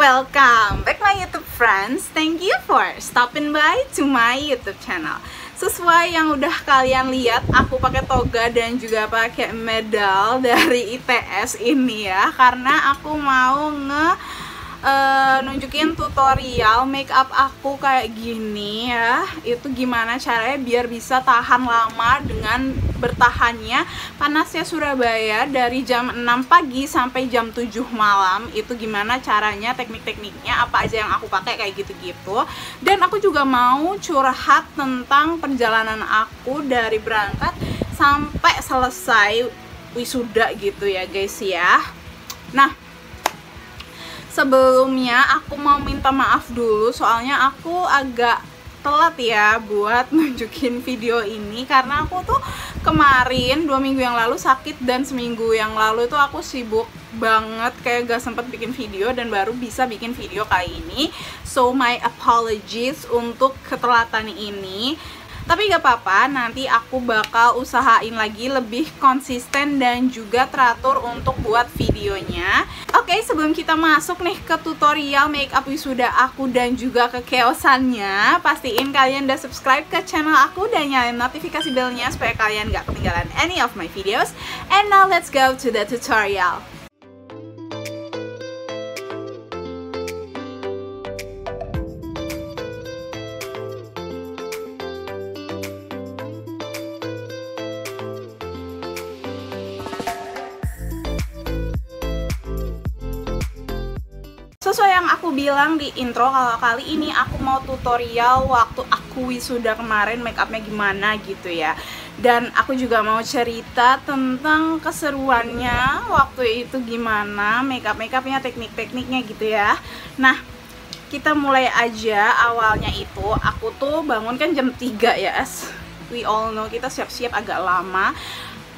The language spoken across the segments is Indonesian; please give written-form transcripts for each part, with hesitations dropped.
Welcome back my YouTube friends. Thank you for stopping by to my YouTube channel. Sesuai yang udah kalian lihat, aku pakai toga dan juga pakai medal dari ITS ini ya, karena aku mau nunjukin tutorial makeup aku kayak gini ya. Itu gimana caranya biar bisa tahan lama dengan bertahannya panasnya Surabaya dari jam 6 pagi sampai jam 7 malam. Itu gimana caranya, teknik-tekniknya, apa aja yang aku pakai kayak gitu-gitu. Dan aku juga mau curhat tentang perjalanan aku dari berangkat sampai selesai wisuda gitu ya guys ya. Nah, sebelumnya aku mau minta maaf dulu soalnya aku agak telat ya buat nunjukin video ini, karena aku tuh kemarin 2 minggu yang lalu sakit dan seminggu yang lalu tuh aku sibuk banget, kayak gak sempet bikin video dan baru bisa bikin video kali ini. So my apologies untuk ketelatan ini. Tapi gak apa-apa, nanti aku bakal usahain lagi lebih konsisten dan juga teratur untuk buat videonya. Oke, sebelum kita masuk nih ke tutorial makeup wisuda aku dan juga ke keosannya, pastiin kalian udah subscribe ke channel aku dan nyalain notifikasi bellnya supaya kalian gak ketinggalan any of my videos. And now let's go to the tutorial. Sesuai yang aku bilang di intro, kalau kali ini aku mau tutorial waktu aku wisuda kemarin makeupnya gimana gitu ya. Dan aku juga mau cerita tentang keseruannya waktu itu gimana, makeupnya, teknik-tekniknya gitu ya. Nah, kita mulai aja. Awalnya itu aku tuh bangun kan jam 3 ya, as we all know, kita siap-siap agak lama.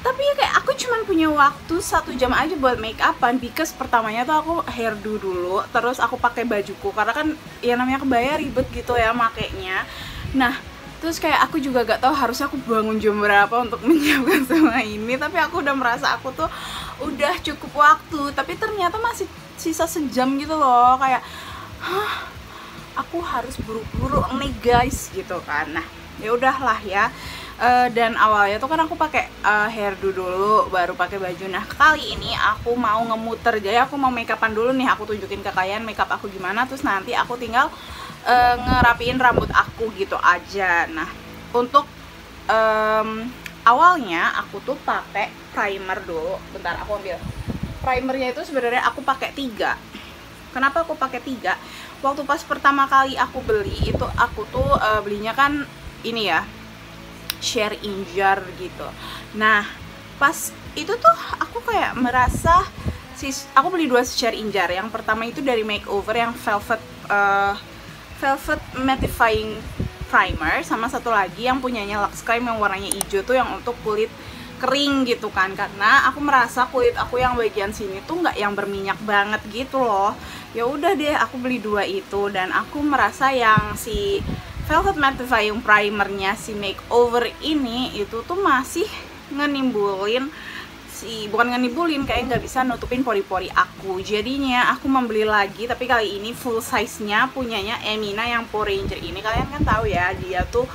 Tapi kayak aku cuman punya waktu 1 jam aja buat make upan, because pertamanya tuh aku hairdo dulu, terus aku pakai bajuku karena kan ya namanya kebaya ribet gitu ya makainya. Nah, terus kayak aku juga gak tahu harusnya aku bangun jam berapa untuk menyiapkan semua ini, tapi aku udah merasa aku tuh udah cukup waktu, tapi ternyata masih sisa sejam gitu loh, kayak aku harus buru-buru nih guys gitu kan. Nah, ya udahlah ya. Dan awalnya tuh kan aku pakai hairdo dulu, baru pakai baju. Nah, kali ini aku mau ngemuter, jadi aku mau make upan dulu nih, aku tunjukin ke kalian makeup aku gimana, terus nanti aku tinggal ngerapiin rambut aku gitu aja. Nah, untuk awalnya aku tuh pakai primer dulu. Bentar, aku ambil primernya. Itu sebenarnya aku pakai 3. Kenapa aku pakai 3? Waktu pas pertama kali aku beli itu, aku tuh belinya kan ini ya, share in jar gitu. Nah, pas itu tuh aku kayak merasa aku beli 2 share in jar. Yang pertama itu dari makeover yang velvet mattifying primer, sama satu lagi yang punyanya Lux Crime yang warnanya hijau tuh yang untuk kulit kering gitu kan, karena aku merasa kulit aku yang bagian sini tuh nggak yang berminyak banget gitu loh. Ya udah deh, aku beli 2 itu, dan aku merasa yang si velvet mattifying primernya si makeover ini itu tuh masih ngenimbulin kayak nggak bisa nutupin pori-pori aku. Jadinya aku membeli lagi, tapi kali ini full size nya punyanya Emina yang Pore Ranger ini. Kalian kan tahu ya, dia tuh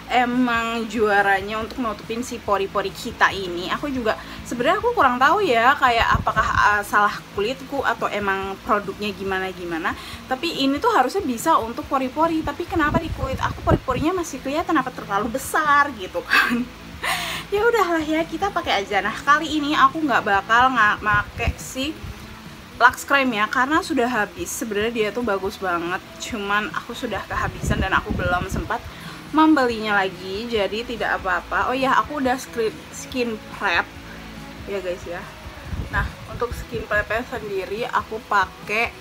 emang juaranya untuk nutupin si pori-pori kita ini. Aku juga sebenarnya aku kurang tahu ya, kayak apakah salah kulitku atau emang produknya gimana. Tapi ini tuh harusnya bisa untuk pori-pori, tapi kenapa di kulit aku pori-porinya masih kelihatan apa terlalu besar gitu kan. Ya udahlah ya, kita pakai aja. Nah, kali ini aku nggak bakal pakai si Lux Crime ya, karena sudah habis. Sebenarnya dia tuh bagus banget, cuman aku sudah kehabisan dan aku belum sempat membelinya lagi, jadi tidak apa-apa. Oh ya, aku udah skin prep ya guys ya. Nah, untuk skin prepnya sendiri aku pakai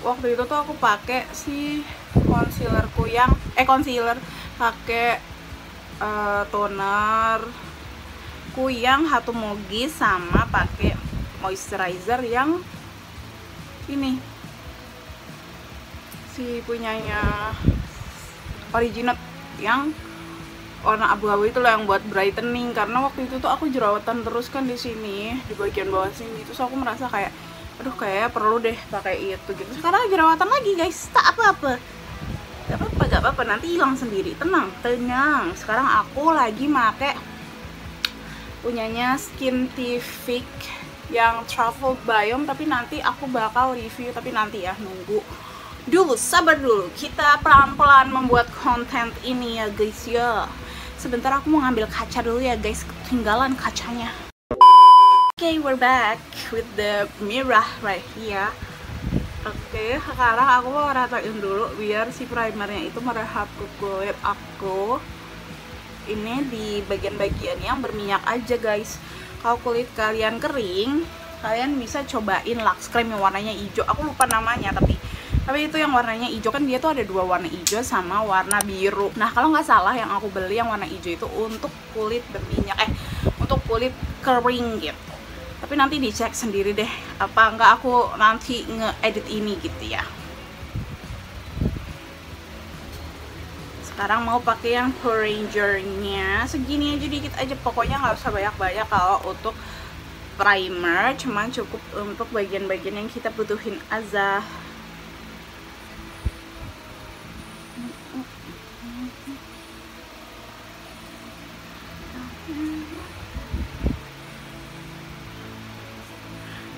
waktu itu tuh aku pakai si concealerku yang pakai toner ku yang Hatomogi, sama pakai moisturizer yang ini si punyanya Originate yang warna abu-abu itu loh, yang buat brightening. Karena waktu itu tuh aku jerawatan terus kan di sini, di bagian bawah sini. Terus aku merasa kayak aduh kayaknya perlu deh pakai itu gitu. Sekarang jerawatan lagi guys, tak apa-apa, gak apa-apa, nanti hilang sendiri, tenang. Sekarang aku lagi make punyanya Skintific yang Travel Biome, tapi nanti aku bakal review, tapi nanti ya, nunggu dulu, sabar dulu, kita pelan-pelan membuat konten ini ya guys ya. Sebentar aku mau ngambil kaca dulu ya guys, ketinggalan kacanya. Okay, we're back with the mirror right here. Oke, sekarang aku mau ratain dulu biar si primernya itu merahap ke kulit aku. Ini di bagian-bagian yang berminyak aja guys. Kalau kulit kalian kering, kalian bisa cobain Lux Cream yang warnanya hijau. Aku lupa namanya, tapi itu yang warnanya hijau, kan dia tuh ada dua warna hijau sama warna biru. Nah kalau nggak salah yang aku beli yang warna hijau itu untuk kulit berminyak, untuk kulit kering gitu. Tapi nanti dicek sendiri deh, apa enggak aku nanti nge-edit ini gitu ya. Sekarang mau pakai yang Power Ranger-nya, segini aja, dikit aja, pokoknya nggak usah banyak-banyak kalau untuk primer, cuman cukup untuk bagian-bagian yang kita butuhin aja.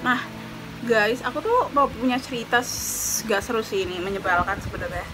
Nah guys, aku tuh punya cerita gak seru sih ini, menyebalkan sebenarnya.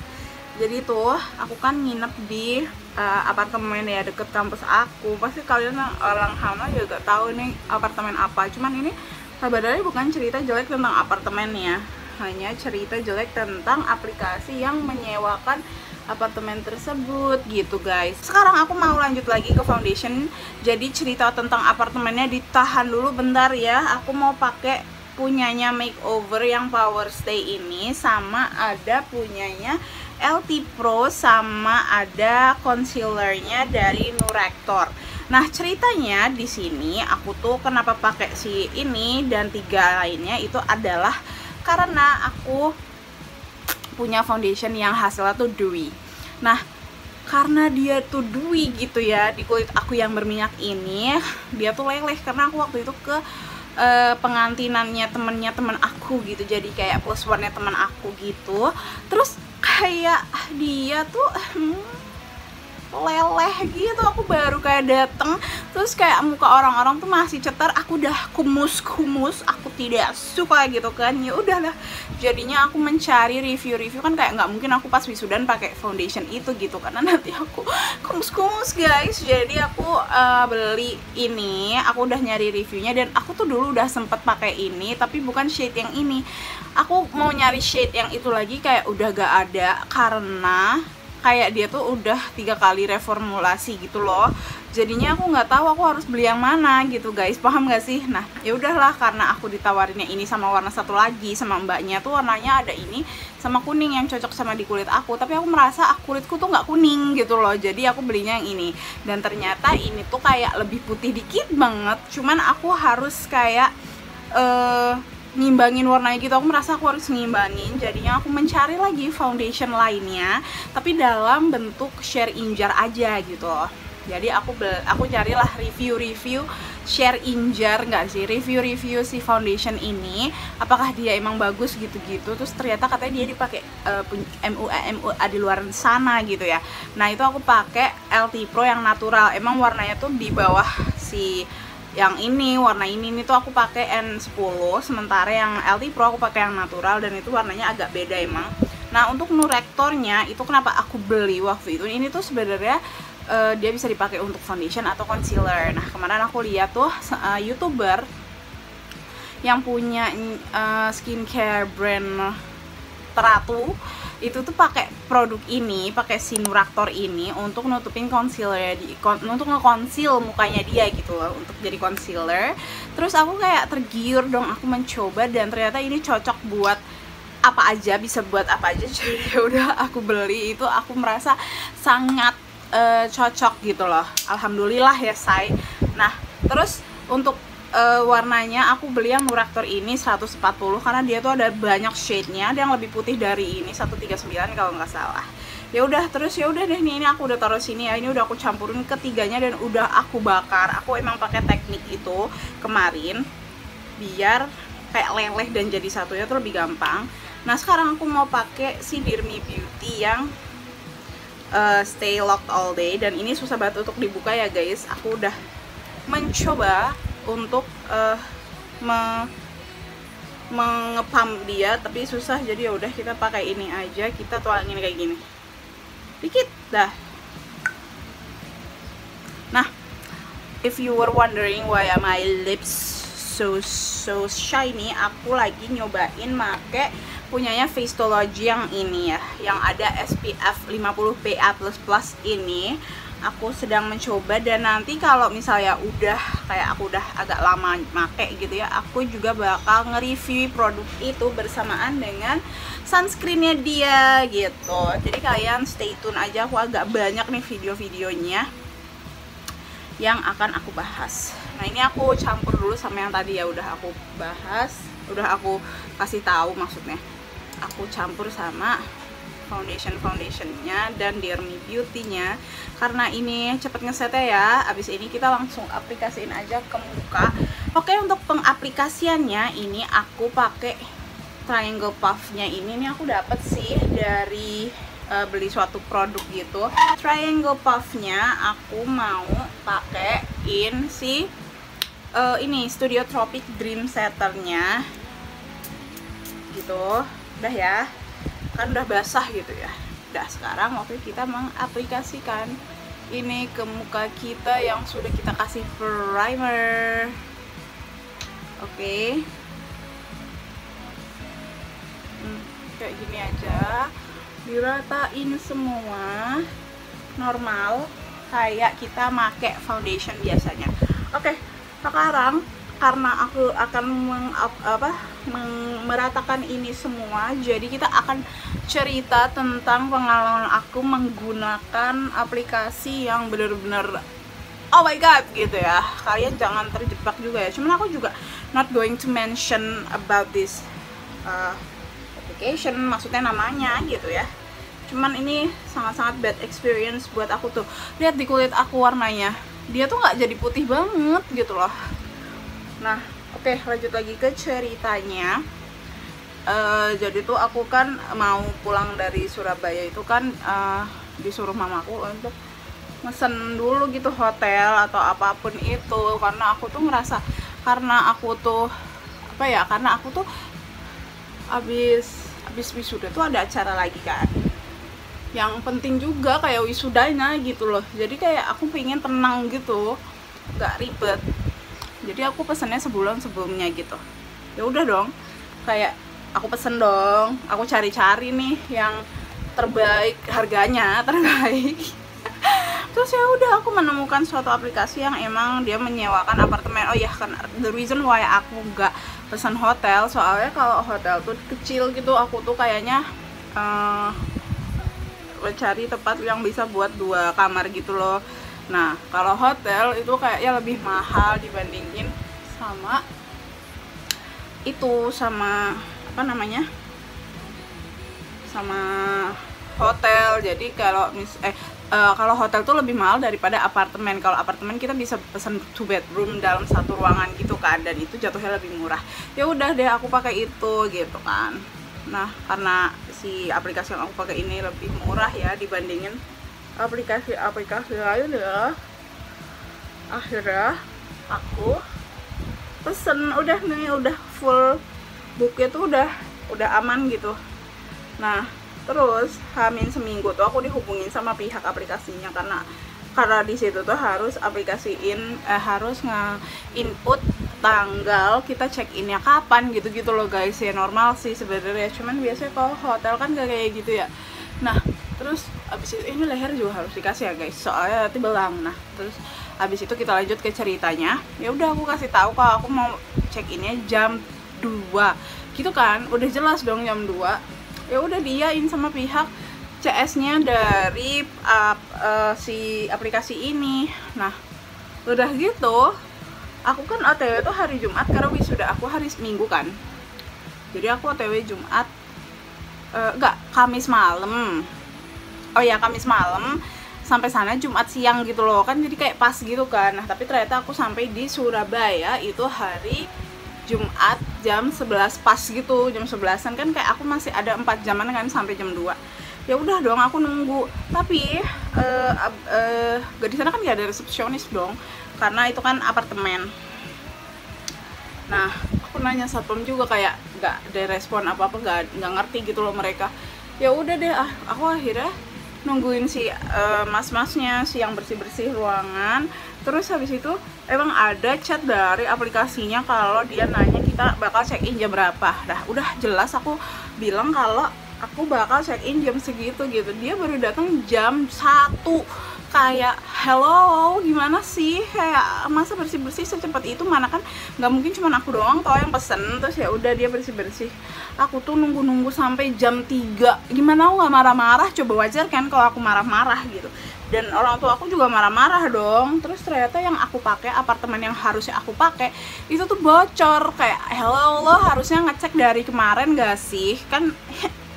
Jadi tuh aku kan nginep di apartemen ya deket kampus aku. Pasti kalian orang Hama juga tahu nih apartemen apa. Cuman ini sebenarnya bukan cerita jelek tentang apartemennya, hanya cerita jelek tentang aplikasi yang menyewakan apartemen tersebut gitu guys. Sekarang aku mau lanjut lagi ke foundation. Jadi cerita tentang apartemennya ditahan dulu bentar ya. Aku mau pakai punyanya Makeover yang Power Stay ini, sama ada punyanya LT Pro, sama ada concealernya dari Nurector. Nah ceritanya di sini aku tuh kenapa pakai si ini dan 3 lainnya itu adalah karena aku punya foundation yang hasilnya tuh dewy. Nah karena dia tuh dewy gitu ya di kulit aku yang berminyak ini, dia tuh leleh karena aku waktu itu ke pengantinannya temen aku gitu, jadi kayak plus one-nya temen aku gitu. Terus kayak dia tuh leleh gitu, aku baru kayak dateng, terus kayak muka orang-orang tuh masih cetar, aku udah kumus, aku tidak suka gitu kan. Ya udahlah, jadinya aku mencari review kan, kayak nggak mungkin aku pas wisudan pakai foundation itu gitu, karena nanti aku kumus guys. Jadi aku beli ini, aku udah nyari reviewnya, dan aku tuh dulu udah sempet pakai ini, tapi bukan shade yang ini. Aku mau nyari shade yang itu lagi, kayak udah gak ada, karena kayak dia tuh udah 3 kali reformulasi gitu loh. Jadinya aku nggak tahu aku harus beli yang mana gitu guys, paham gak sih? Nah ya udahlah, karena aku ditawarinnya ini sama warna satu lagi sama mbaknya tuh, warnanya ada ini sama kuning yang cocok sama di kulit aku, tapi aku merasa kulitku tuh nggak kuning gitu loh. Jadi aku belinya yang ini, dan ternyata ini tuh kayak lebih putih dikit banget, cuman aku harus kayak ngimbangin warnanya gitu. Aku merasa aku harus ngimbangin, jadinya aku mencari lagi foundation lainnya tapi dalam bentuk share injar aja gitu loh. Jadi aku carilah review share injar, nggak sih, review si foundation ini apakah dia emang bagus gitu-gitu. Terus ternyata katanya dia dipakai MUA di luar sana gitu ya. Nah itu aku pakai LT Pro yang natural, emang warnanya tuh di bawah si yang ini, warna ini tuh aku pakai N10, sementara yang LT Pro aku pakai yang natural, dan itu warnanya agak beda emang. Nah untuk Nurectornya itu kenapa aku beli waktu itu, ini tuh sebenarnya dia bisa dipakai untuk foundation atau concealer. Nah kemarin aku lihat tuh YouTuber yang punya skincare brand Teratu itu tuh pakai produk ini, pakai si Nurector ini untuk nutupin concealer, untuk nge-conceal mukanya dia gitu loh, untuk jadi concealer. Terus aku kayak tergiur dong, aku mencoba, dan ternyata ini cocok buat apa aja, bisa buat apa aja. Jadi ya udah aku beli itu, aku merasa sangat cocok gitu loh, alhamdulillah ya say. Nah terus untuk warnanya aku beli yang Nurector ini 140, karena dia tuh ada banyak shade-nya, ada yang lebih putih dari ini 139 kalau nggak salah. Ya udah, terus ya udah deh, ini aku udah taruh sini ya, ini udah aku campurin ketiganya dan udah aku bakar. Aku emang pakai teknik itu kemarin biar kayak leleh dan jadi satu ya tuh lebih gampang. Nah sekarang aku mau pakai si Dear Me Beauty yang Stay Locked All Day, dan ini susah banget untuk dibuka ya guys. Aku udah mencoba untuk mengepam dia tapi susah, jadi ya udah kita pakai ini aja, kita tuangin kayak gini dikit dah. Nah, if you were wondering why my lips so shiny, aku lagi nyobain make punyanya Faceology yang ini ya, yang ada SPF 50 PA++ ini. Aku sedang mencoba, dan nanti kalau misalnya udah kayak aku udah agak lama make gitu ya, aku juga bakal nge-review produk itu bersamaan dengan sunscreennya dia gitu. Jadi kalian stay tune aja, aku agak banyak nih video-videonya yang akan aku bahas. Nah ini aku campur dulu sama yang tadi ya udah aku bahas, udah aku kasih tahu maksudnya. Aku campur sama foundationnya dan Dear Me Beauty-nya, karena ini cepet ngesetnya ya. Abis ini kita langsung aplikasiin aja ke muka. Oke, untuk pengaplikasiannya ini aku pakai Triangle Puff-nya ini nih, aku dapet sih dari beli suatu produk gitu. Triangle Puff-nya aku mau pakein si ini Studio Tropic Dream Setter-nya gitu. Udah ya, kan udah basah gitu ya. Udah, sekarang waktu kita mengaplikasikan ini ke muka kita yang sudah kita kasih primer. Oke. Kayak gini aja, diratain semua normal kayak kita make foundation biasanya. Oke, sekarang karena aku akan meratakan ini semua, jadi kita akan cerita tentang pengalaman aku menggunakan aplikasi yang bener-bener oh my god gitu ya. Kalian jangan terjebak juga ya, cuman aku juga not going to mention about this application, maksudnya namanya gitu ya. Cuman ini sangat-sangat bad experience buat aku tuh. Lihat di kulit aku warnanya, dia tuh nggak jadi putih banget gitu loh. Nah, oke, lanjut lagi ke ceritanya. Jadi tuh aku kan mau pulang dari Surabaya itu kan disuruh mamaku untuk mesen dulu gitu hotel atau apapun itu, karena aku tuh ngerasa karena aku tuh abis wisuda tuh ada acara lagi kan yang penting juga kayak wisudanya gitu loh. Jadi kayak aku pengen tenang gitu, gak ribet. Jadi aku pesennya sebulan sebelumnya gitu. Ya udah dong, kayak aku pesen dong, aku cari-cari nih yang terbaik, harganya terbaik. Terus ya udah aku menemukan suatu aplikasi yang emang dia menyewakan apartemen. Oh ya kan, the reason why aku nggak pesan hotel, soalnya kalau hotel tuh kecil gitu, aku tuh kayaknya mencari tempat yang bisa buat 2 kamar gitu loh. Nah kalau hotel itu kayaknya lebih mahal dibandingin sama itu, sama apa namanya, sama hotel. Jadi kalau kalau hotel tuh lebih mahal daripada apartemen. Kalau apartemen kita bisa pesan 2 bedroom dalam 1 ruangan gitu kan, dan itu jatuhnya lebih murah. Ya udah deh aku pakai itu gitu kan. Nah karena si aplikasi yang aku pakai ini lebih murah ya dibandingin aplikasi lain ya, akhirnya aku pesen. Udah nih, udah full booknya tuh udah aman gitu. Nah terus hamin seminggu tuh aku dihubungin sama pihak aplikasinya, karena di situ tuh harus harus nge-input tanggal kita check innya kapan gitu loh guys. Ya normal sih sebenarnya, cuman biasanya kalau hotel kan gak kayak gitu ya. Nah terus abis itu ini leher juga harus dikasih ya guys, soalnya nanti belang. Nah terus abis itu kita lanjut ke ceritanya. Ya udah aku kasih tahu kalau aku mau check innya jam 2 gitu kan, udah jelas dong jam 2. Ya udah diain sama pihak CS-nya dari si aplikasi ini. Nah udah gitu aku kan OTW tuh hari Jumat karena wisuda aku hari Minggu kan. Jadi aku OTW Jumat Kamis malam. Oh ya, Kamis malam sampai sana Jumat siang gitu loh kan, jadi kayak pas gitu kan. Nah tapi ternyata aku sampai di Surabaya itu hari Jumat jam 11 pas gitu, jam 11-an kan kayak aku masih ada 4 jaman kan sampai jam 2. Ya udah dong aku nunggu, tapi gak di sana kan gak ada resepsionis dong, karena itu kan apartemen. Nah aku nanya satpam juga kayak gak ada respon apa-apa, gak ngerti gitu loh mereka. Ya udah deh, aku akhirnya nungguin si mas-masnya, si yang bersih-bersih ruangan. Terus habis itu emang ada chat dari aplikasinya kalau dia nanya kita bakal check in jam berapa. Dah udah jelas aku bilang kalau aku bakal check in jam segitu gitu. Dia baru datang jam 1. Kayak hello, gimana sih, kayak masa bersih-bersih secepat itu, mana kan nggak mungkin cuma aku doang toh yang pesen. Terus ya udah dia bersih-bersih, aku tuh nunggu sampai jam 3. Gimana aku nggak marah-marah? Coba, wajar kan kalau aku marah-marah gitu. Dan orang tua aku juga marah-marah dong. Terus ternyata yang aku pakai, apartemen yang harusnya aku pakai itu tuh bocor. Kayak hello, lo harusnya ngecek dari kemarin gak sih, kan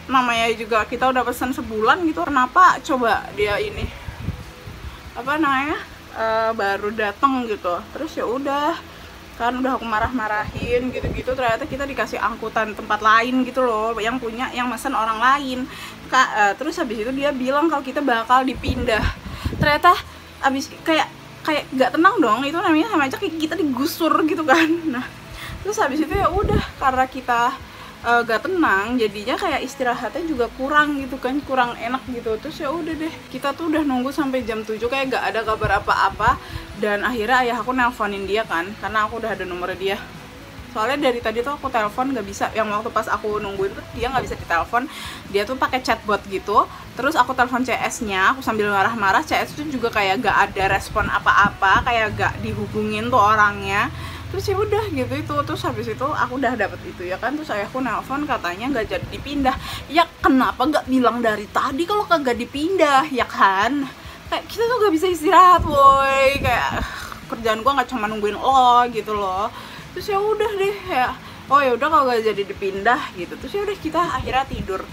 namanya juga kita udah pesen sebulan gitu, kenapa coba dia ini apa namanya baru datang gitu. Terus ya udah kan udah aku marah-marahin gitu-gitu, ternyata kita dikasih angkutan tempat lain gitu loh, yang punya yang mesen orang lain. Terus habis itu dia bilang kalau kita bakal dipindah. Ternyata habis kayak nggak tenang dong, itu namanya sama aja kayak kita digusur gitu kan. Nah terus habis itu ya udah, karena kita gak tenang, jadinya kayak istirahatnya juga kurang gitu kan, kurang enak gitu. Terus ya udah deh, kita tuh udah nunggu sampai jam 7 kayak gak ada kabar apa-apa. Dan akhirnya ayah aku nelponin dia kan, karena aku udah ada nomor dia. Soalnya dari tadi tuh aku telepon gak bisa, yang waktu pas aku nungguin tuh dia gak bisa ditelepon, dia tuh pakai chatbot gitu. Terus aku telepon CS-nya, aku sambil marah-marah, CS tuh juga kayak gak ada respon apa-apa, kayak gak dihubungin tuh orangnya. Terus ya udah gitu itu. Terus habis itu aku udah dapet itu ya kan, terus ayahku nelpon katanya nggak jadi dipindah. Ya kenapa nggak bilang dari tadi kalau kagak dipindah ya kan? Kayak kita tuh nggak bisa istirahat woi, kayak kerjaan gua nggak cuma nungguin lo gitu loh. Terus ya udah deh ya, oh ya udah kalau nggak jadi dipindah gitu. Terus ya udah kita akhirnya tidur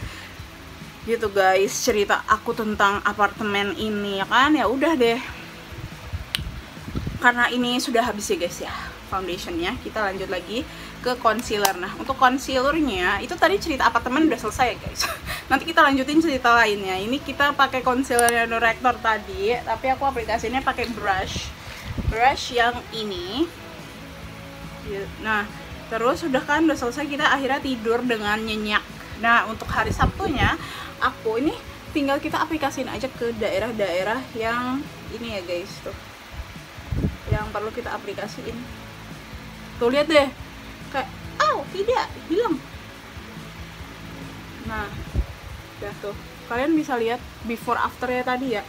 gitu guys, cerita aku tentang apartemen ini ya kan. Ya udah deh, karena ini sudah habis ya guys ya foundationnya, kita lanjut lagi ke concealer. Nah untuk concealernya itu tadi cerita apartemen udah selesai ya guys. Nanti kita lanjutin cerita lainnya. Ini kita pakai concealer Director tadi, tapi aku aplikasinya pakai brush yang ini. Nah terus udah kan, udah selesai, kita akhirnya tidur dengan nyenyak. Nah untuk hari Sabtunya aku ini tinggal kita aplikasiin aja ke daerah-daerah yang ini ya guys, tuh yang perlu kita aplikasiin. Tuh lihat deh, kayak tidak bilang. Nah ya tuh, kalian bisa lihat before after ya tadi ya.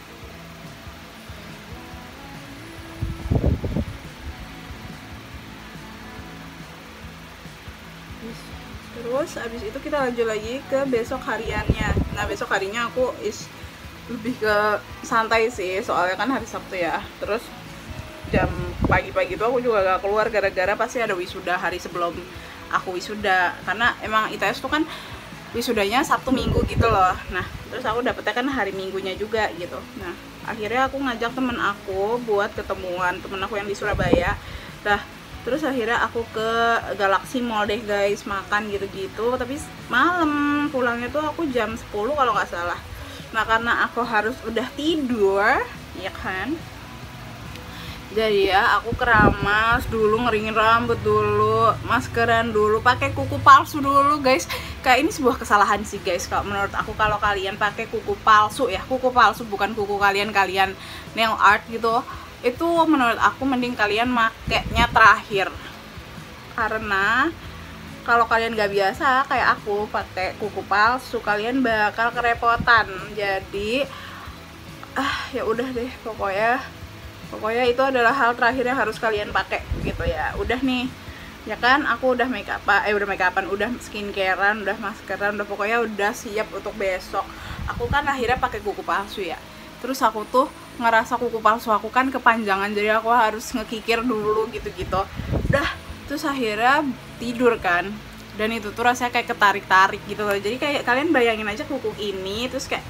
Terus abis itu kita lanjut lagi ke besok hariannya. Nah besok harinya aku lebih ke santai sih, soalnya kan hari Sabtu ya. Terus jam pagi-pagi itu aku juga gak keluar gara-gara pasti ada wisuda hari sebelum aku wisuda, karena emang ITS tuh kan wisudanya Sabtu Minggu gitu loh. Nah terus aku dapetnya kan hari Minggunya juga gitu. Nah akhirnya aku ngajak temen aku buat ketemuan, temen aku yang di Surabaya. Nah terus akhirnya aku ke Galaxy Mall deh guys, makan gitu-gitu. Tapi malam pulangnya tuh aku jam 10 kalau nggak salah. Nah karena aku harus udah tidur ya kan, jadi ya aku keramas dulu, ngeringin rambut dulu, maskeran dulu, pakai kuku palsu dulu guys. Kayak ini sebuah kesalahan sih guys kalau menurut aku, kalau kalian pakai kuku palsu ya, kuku palsu bukan kuku kalian nail art gitu, itu menurut aku mending kalian makainya terakhir. Karena kalau kalian gak biasa kayak aku pakai kuku palsu, kalian bakal kerepotan. Jadi ya udah deh, pokoknya itu adalah hal terakhir yang harus kalian pakai gitu ya. Udah nih ya kan, aku udah make upan, udah skincarean, udah maskeran, udah pokoknya udah siap untuk besok. Aku kan akhirnya pakai kuku palsu ya. Terus aku tuh ngerasa kuku palsu aku kan kepanjangan, jadi aku harus ngekikir dulu gitu-gitu. Udah, terus akhirnya tidur kan. Dan itu tuh rasanya kayak ketarik-tarik gitu loh. Jadi kayak kalian bayangin aja kuku ini terus kayak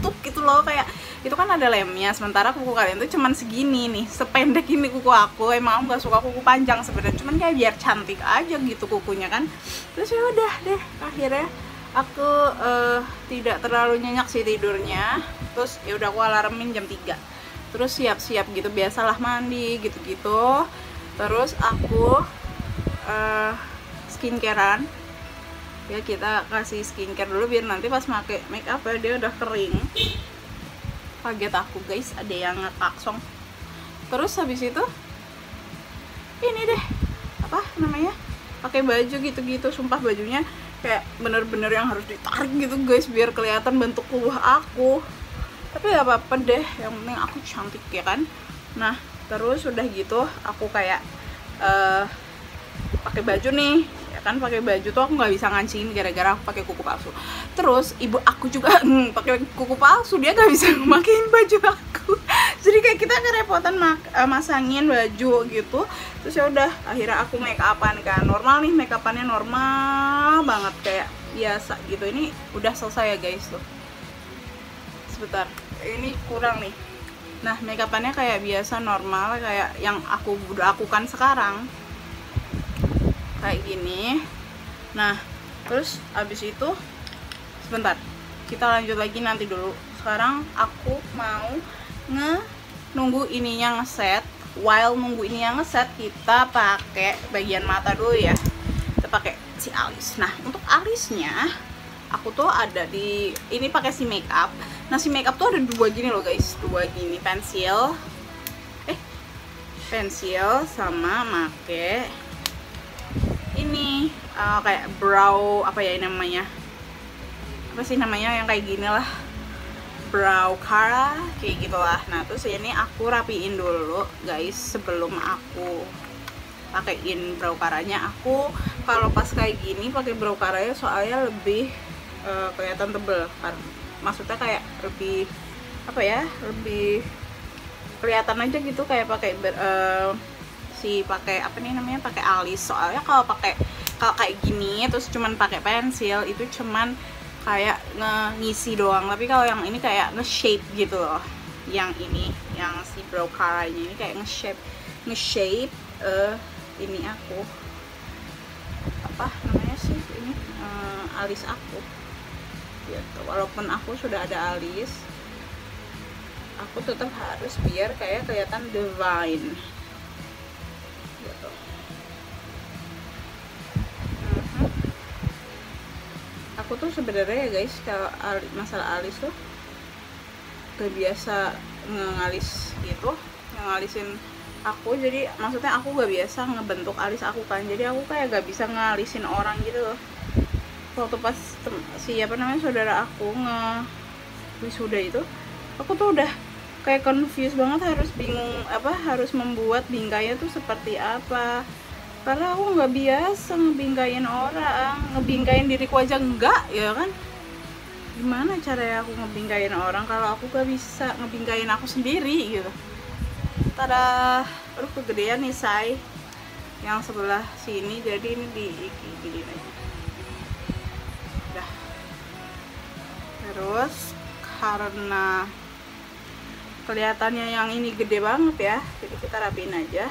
tuk gitu loh, kayak itu kan ada lemnya, sementara kuku kalian tuh cuman segini nih, sependek ini kuku aku. Emang aku gak suka kuku panjang sebenarnya, cuman kayak biar cantik aja gitu kukunya kan. Terus ya udah deh, akhirnya aku tidak terlalu nyenyak sih tidurnya. Terus ya udah aku alarmin jam 3. Terus siap-siap gitu, biasalah mandi gitu-gitu. Terus aku skincarean. Ya kita kasih skincare dulu biar nanti pas pakai make up ya dia udah kering. Kaget aku guys, ada yang ngeklaksong. Terus habis itu ini deh, apa namanya, pakai baju gitu-gitu. Sumpah bajunya kayak bener-bener yang harus ditarik gitu guys biar kelihatan bentuk tubuh aku. Tapi gak apa-apa deh, yang penting aku cantik ya kan. Nah terus udah gitu aku kayak pakai baju nih ya kan. Pakai baju tuh aku nggak bisa ngancingin gara-gara aku pakai kuku palsu. Terus ibu aku juga pakai kuku palsu, dia nggak bisa memakein baju aku. Jadi kayak kita kerepotan masangin baju gitu. Terus ya udah akhirnya aku make upan kan, normal nih, make upannya normal banget kayak biasa gitu. Ini udah selesai ya guys tuh. Sebentar, ini kurang nih. Nah make upannya kayak biasa normal kayak yang aku udah lakukan sekarang, kayak gini. Nah terus abis itu sebentar, kita lanjut lagi nanti dulu. Sekarang aku mau nunggu ininya ngeset. While nunggu ininya ngeset, kita pakai bagian mata dulu ya. Kita pakai si alis. Nah untuk alisnya aku tuh ada di ini pakai si makeup. Nah si makeup tuh ada dua gini loh guys, dua gini, pensil sama make ini kayak brow, apa ya namanya, apa sih namanya yang kayak gini lah, brow cara kayak gitulah. Nah terus ini aku rapiin dulu guys sebelum aku pakein brow caranya. Aku kalau pas kayak gini pakai brow caranya soalnya lebih kelihatan tebel kan, maksudnya kayak lebih apa ya, lebih kelihatan aja gitu kayak pakai pakai apa nih namanya, pakai alis. Soalnya kalau kayak gini terus cuman pakai pensil itu cuman kayak ngisi doang. Tapi kalau yang ini kayak nge-shape gitu loh. Yang ini, yang si brow caranya ini kayak nge-shape ini aku, apa namanya sih ini, alis aku gitu. Walaupun aku sudah ada alis, aku tetap harus biar kayak kelihatan divine gitu. Aku tuh sebenarnya ya guys, kalau masalah alis tuh gak biasa ngalis gitu, ngalisin aku. Jadi maksudnya aku gak biasa ngebentuk alis aku kan, jadi aku kayak gak bisa ngalisin orang gitu loh. Waktu pas siapa namanya, saudara aku wisuda itu, aku tuh udah kayak confused banget, harus bingung apa, harus membuat bingkainya tuh seperti apa, karena aku nggak biasa ngebingkain orang, ngebingkain diriku aja enggak ya kan. Gimana caranya aku ngebingkain orang kalau aku gak bisa ngebingkain aku sendiri gitu. Tada, aduh kegedean nih say yang sebelah sini, jadi ini gini aja udah. Terus karena kelihatannya yang ini gede banget ya, jadi kita rapiin aja.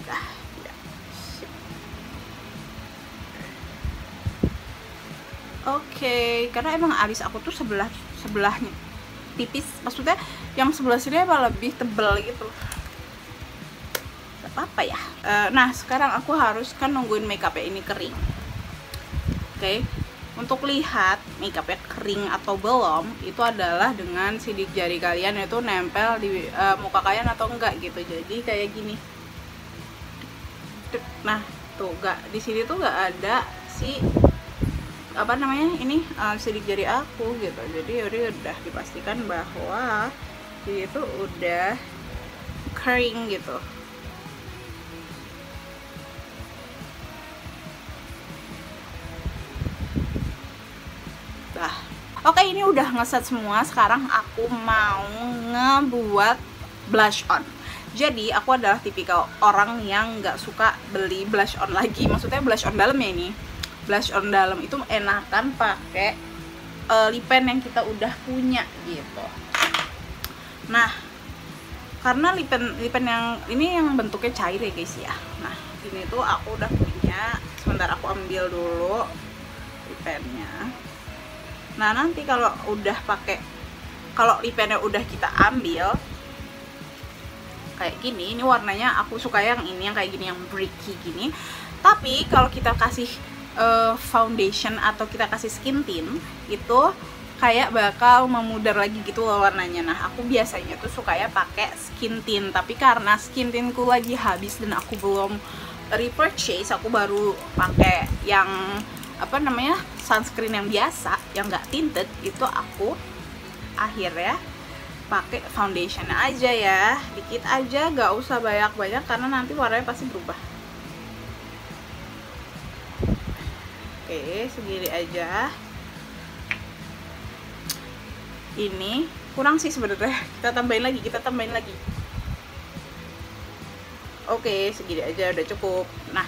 Dah, ya. Sip. Oke, karena emang alis aku tuh sebelahnya tipis, maksudnya yang sebelah sini apa lebih tebel gitu. Gak apa-apa ya. Nah sekarang aku harus kan nungguin makeupnya ini kering. Oke. Untuk lihat makeupnya kering atau belum, itu adalah dengan sidik jari kalian itu nempel di muka kalian atau enggak gitu. Jadi kayak gini. Nah, tuh enggak, di sini tuh enggak ada si apa namanya ini sidik jari aku gitu. Jadi udah dipastikan bahwa itu udah kering gitu. Oke, ini udah ngeset semua. Sekarang aku mau ngebuat blush on. Jadi aku adalah tipikal orang yang nggak suka beli blush on lagi. Maksudnya blush on dalam ya ini. Blush on dalam itu enakan pakai lip pen yang kita udah punya gitu. Nah, karena lip pen yang ini yang bentuknya cair ya guys ya. Nah, ini tuh aku udah punya. Sebentar aku ambil dulu lip pennya. Nah, nanti kalau udah pakai, kalau lip pennya udah kita ambil kayak gini, ini warnanya aku suka yang ini, yang kayak gini, yang bricky gini. Tapi kalau kita kasih foundation atau kita kasih skin tint, itu kayak bakal memudar lagi gitu loh warnanya. Nah, aku biasanya tuh sukanya pakai skin tint, tapi karena skin tintku lagi habis dan aku belum repurchase, aku baru pakai yang apa namanya, sunscreen yang biasa, yang nggak tinted. Itu aku akhirnya pakai foundation aja ya, dikit aja, nggak usah banyak-banyak karena nanti warnanya pasti berubah. Oke, segini aja. Ini kurang sih sebenarnya, kita tambahin lagi. Oke, segini aja udah cukup. Nah,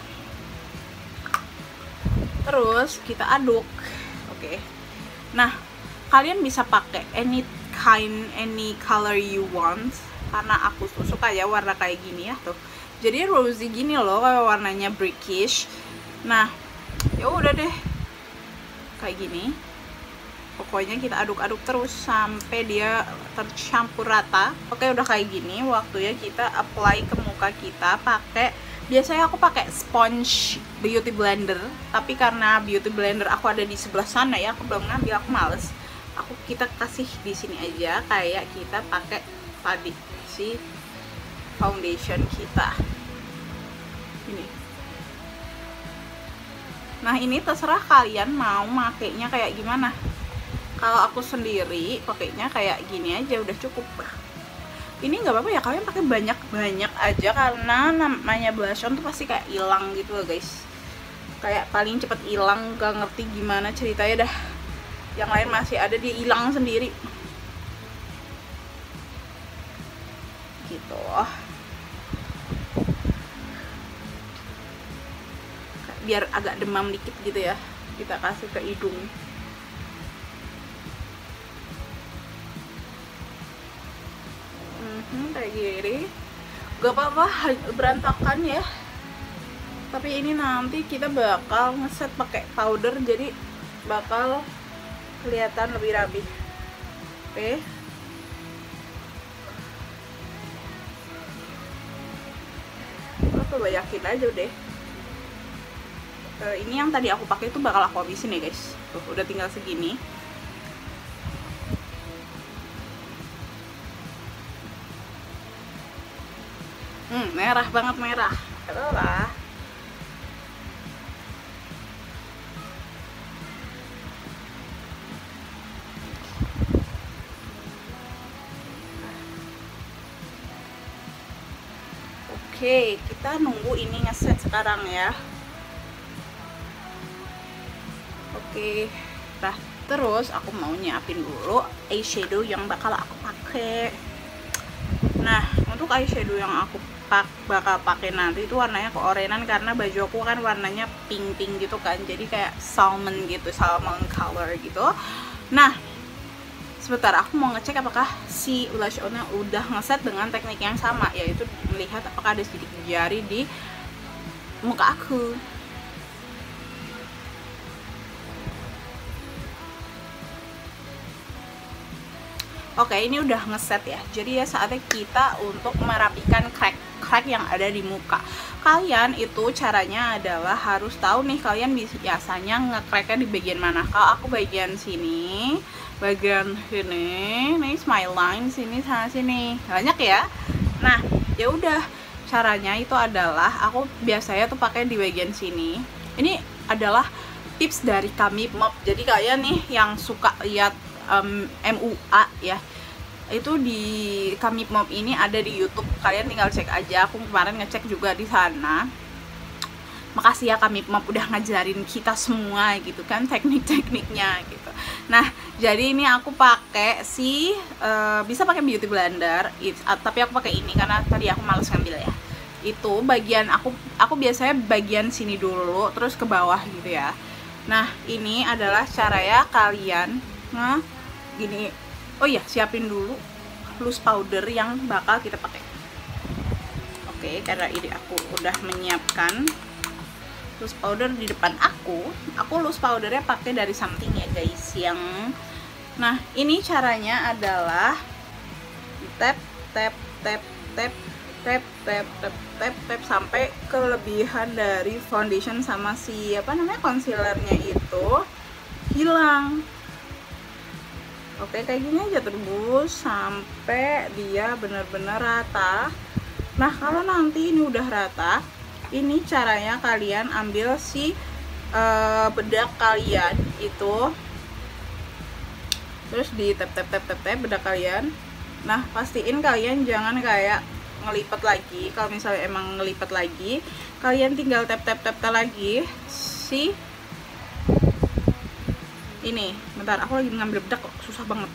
terus kita aduk. Oke, nah kalian bisa pakai any color you want, karena aku tuh suka ya warna kayak gini ya tuh, jadi rosy gini loh, kayak warnanya brickish. Nah, ya udah deh kayak gini. Pokoknya kita aduk-aduk terus sampai dia tercampur rata. Oke, udah kayak gini, waktunya kita apply ke muka kita pakai, biasanya aku pakai sponge beauty blender, tapi karena beauty blender aku ada di sebelah sana ya, aku belum ngambil, aku males. Kita kasih di sini aja, kayak kita pakai tadi si foundation kita ini. Nah, ini terserah kalian mau makainya kayak gimana. Kalau aku sendiri pakainya kayak gini aja udah cukup. Ini nggak apa-apa ya kalian pakai banyak-banyak aja, karena namanya blush on tuh pasti kayak hilang gitu loh guys. Kayak paling cepet hilang, gak ngerti gimana ceritanya dah. Yang lain masih ada, dia hilang sendiri. Gitu. Biar agak demam dikit gitu ya, kita kasih ke hidung. Kayak gini, gak apa-apa berantakan ya, tapi ini nanti kita bakal ngeset pakai powder, jadi bakal kelihatan lebih rapi. Oke, aku banyakin aja deh. Ini yang tadi aku pakai itu bakal aku habisin ya guys. Tuh, udah tinggal segini. Merah banget, merah. Merah. Oke, kita nunggu ini ngeset sekarang ya. Oke, nah terus aku mau nyiapin dulu eyeshadow yang bakal aku pakai. Nah, untuk eyeshadow yang aku bakal pakai nanti itu warnanya keorenan, karena baju aku kan warnanya pink gitu kan, jadi kayak salmon gitu, salmon color gitu. Nah, sebentar aku mau ngecek apakah si blush on-nya udah ngeset dengan teknik yang sama, yaitu melihat apakah ada sedikit jari di muka aku. Oke, ini udah ngeset ya. Jadi ya saatnya kita untuk merapikan crack yang ada di muka. Kalian itu caranya adalah harus tahu nih kalian biasanya nge-cracknya di bagian mana. Kalau aku bagian sini, bagian sini, nih smile line sini sana sini. Banyak ya. Nah, ya udah, caranya itu adalah aku biasanya tuh pakai di bagian sini. Ini adalah tips dari kami Mop. Jadi kalian nih yang suka lihat MUA ya, itu di kami Mop ini ada di YouTube, kalian tinggal cek aja. Aku kemarin ngecek juga di sana. Makasih ya kami Mop udah ngajarin kita semua gitu kan teknik-tekniknya gitu. Nah, jadi ini aku pakai si bisa pakai beauty blender, tapi aku pakai ini karena tadi aku males ngambil ya. Itu bagian aku biasanya bagian sini dulu terus ke bawah gitu ya. Nah, ini adalah cara ya kalian Nah, gini. Oh iya, siapin dulu loose powder yang bakal kita pakai. Oke, karena ini aku udah menyiapkan loose powder di depan aku loose powdernya pakai dari Something ya guys, yang nah ini caranya adalah tap tap tap tap tap tap tap tap tap sampai kelebihan dari foundation sama si apa namanya concealernya itu hilang. Oke, kayak gini aja terus sampai dia benar-benar rata. Nah, kalau nanti ini udah rata, ini caranya kalian ambil si bedak kalian itu, terus di tap tap tap tap tap bedak kalian. Nah, pastiin kalian jangan kayak ngelipat lagi. Kalau misalnya emang ngelipat lagi, kalian tinggal tap tap tap tap lagi si ini. Bentar, aku lagi ngambil bedak kok, susah banget.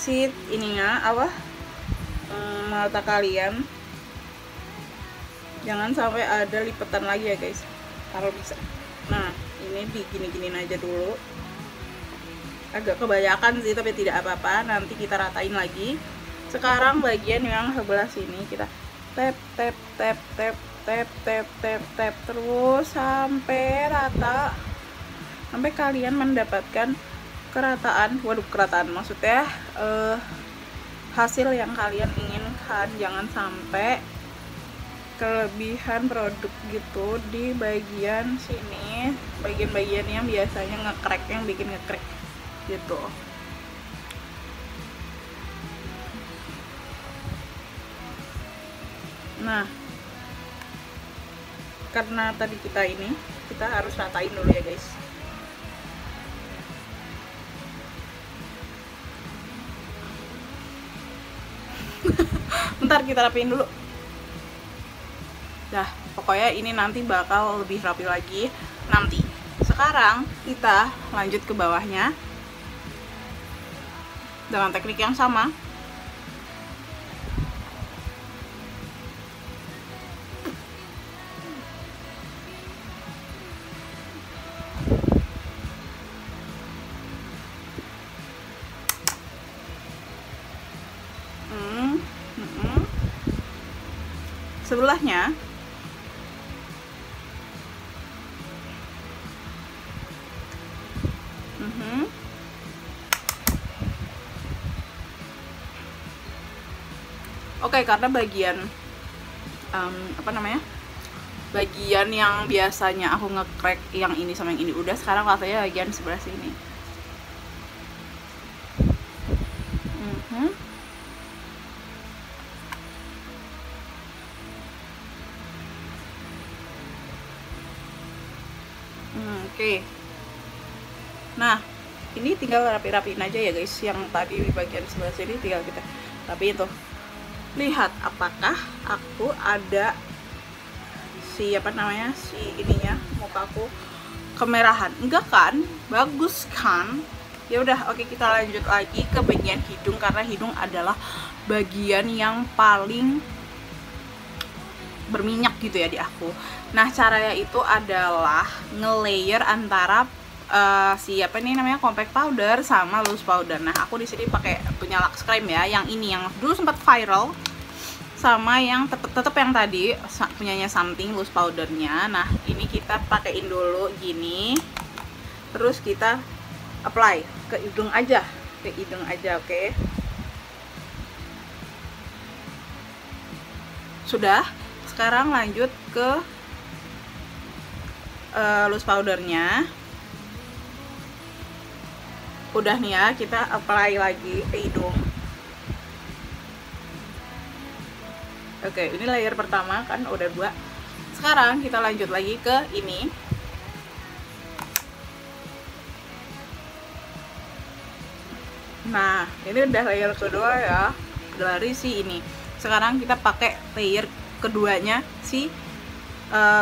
Si ininya apa? Mata kalian jangan sampai ada lipatan lagi ya guys, kalau bisa. Nah, ini digini-giniin aja dulu. Agak kebanyakan sih, tapi tidak apa-apa, nanti kita ratain lagi. Sekarang bagian yang sebelah sini kita tap tap tap tap tap tap tap tap terus sampai rata, sampai kalian mendapatkan kerataan. Waduh, kerataan maksudnya hasil yang kalian inginkan. Jangan sampai kelebihan produk gitu di bagian sini, bagian-bagian yang biasanya nge-crack, yang bikin nge-crack gitu. Nah, karena tadi kita harus ratain dulu ya guys. Bentar, kita rapiin dulu. Nah, pokoknya ini nanti bakal lebih rapi lagi nanti. Sekarang kita lanjut ke bawahnya dengan teknik yang sama. Sebelahnya oke, karena bagian apa namanya, bagian yang biasanya aku nge-crack yang ini sama yang ini udah, sekarang katanya bagian sebelah sini. Oke. Nah, ini tinggal rapi-rapiin aja ya guys. Yang tadi di bagian sebelah sini tinggal kita rapiin tuh. Lihat apakah aku ada si apa namanya, si ininya, mukaku kemerahan. Enggak kan? Bagus kan? Ya udah, oke, kita lanjut lagi ke bagian hidung, karena hidung adalah bagian yang paling berminyak gitu ya di aku. Nah, caranya itu adalah nge-layer antara siapa nih namanya, compact powder sama loose powder. Nah, aku di sini pakai punya Lux Creme ya, yang ini yang dulu sempat viral, sama yang tetep yang tadi punyanya Something loose powdernya. Nah, ini kita pakein dulu gini, terus kita apply ke hidung aja, oke. Sudah. Sekarang lanjut ke loose powdernya. Udah nih ya, kita apply lagi ke hidung. Oke, ini layer pertama kan udah 2. Sekarang kita lanjut lagi ke ini. Nah, ini udah layer kedua ya dari si ini. Sekarang kita pakai layer keduanya si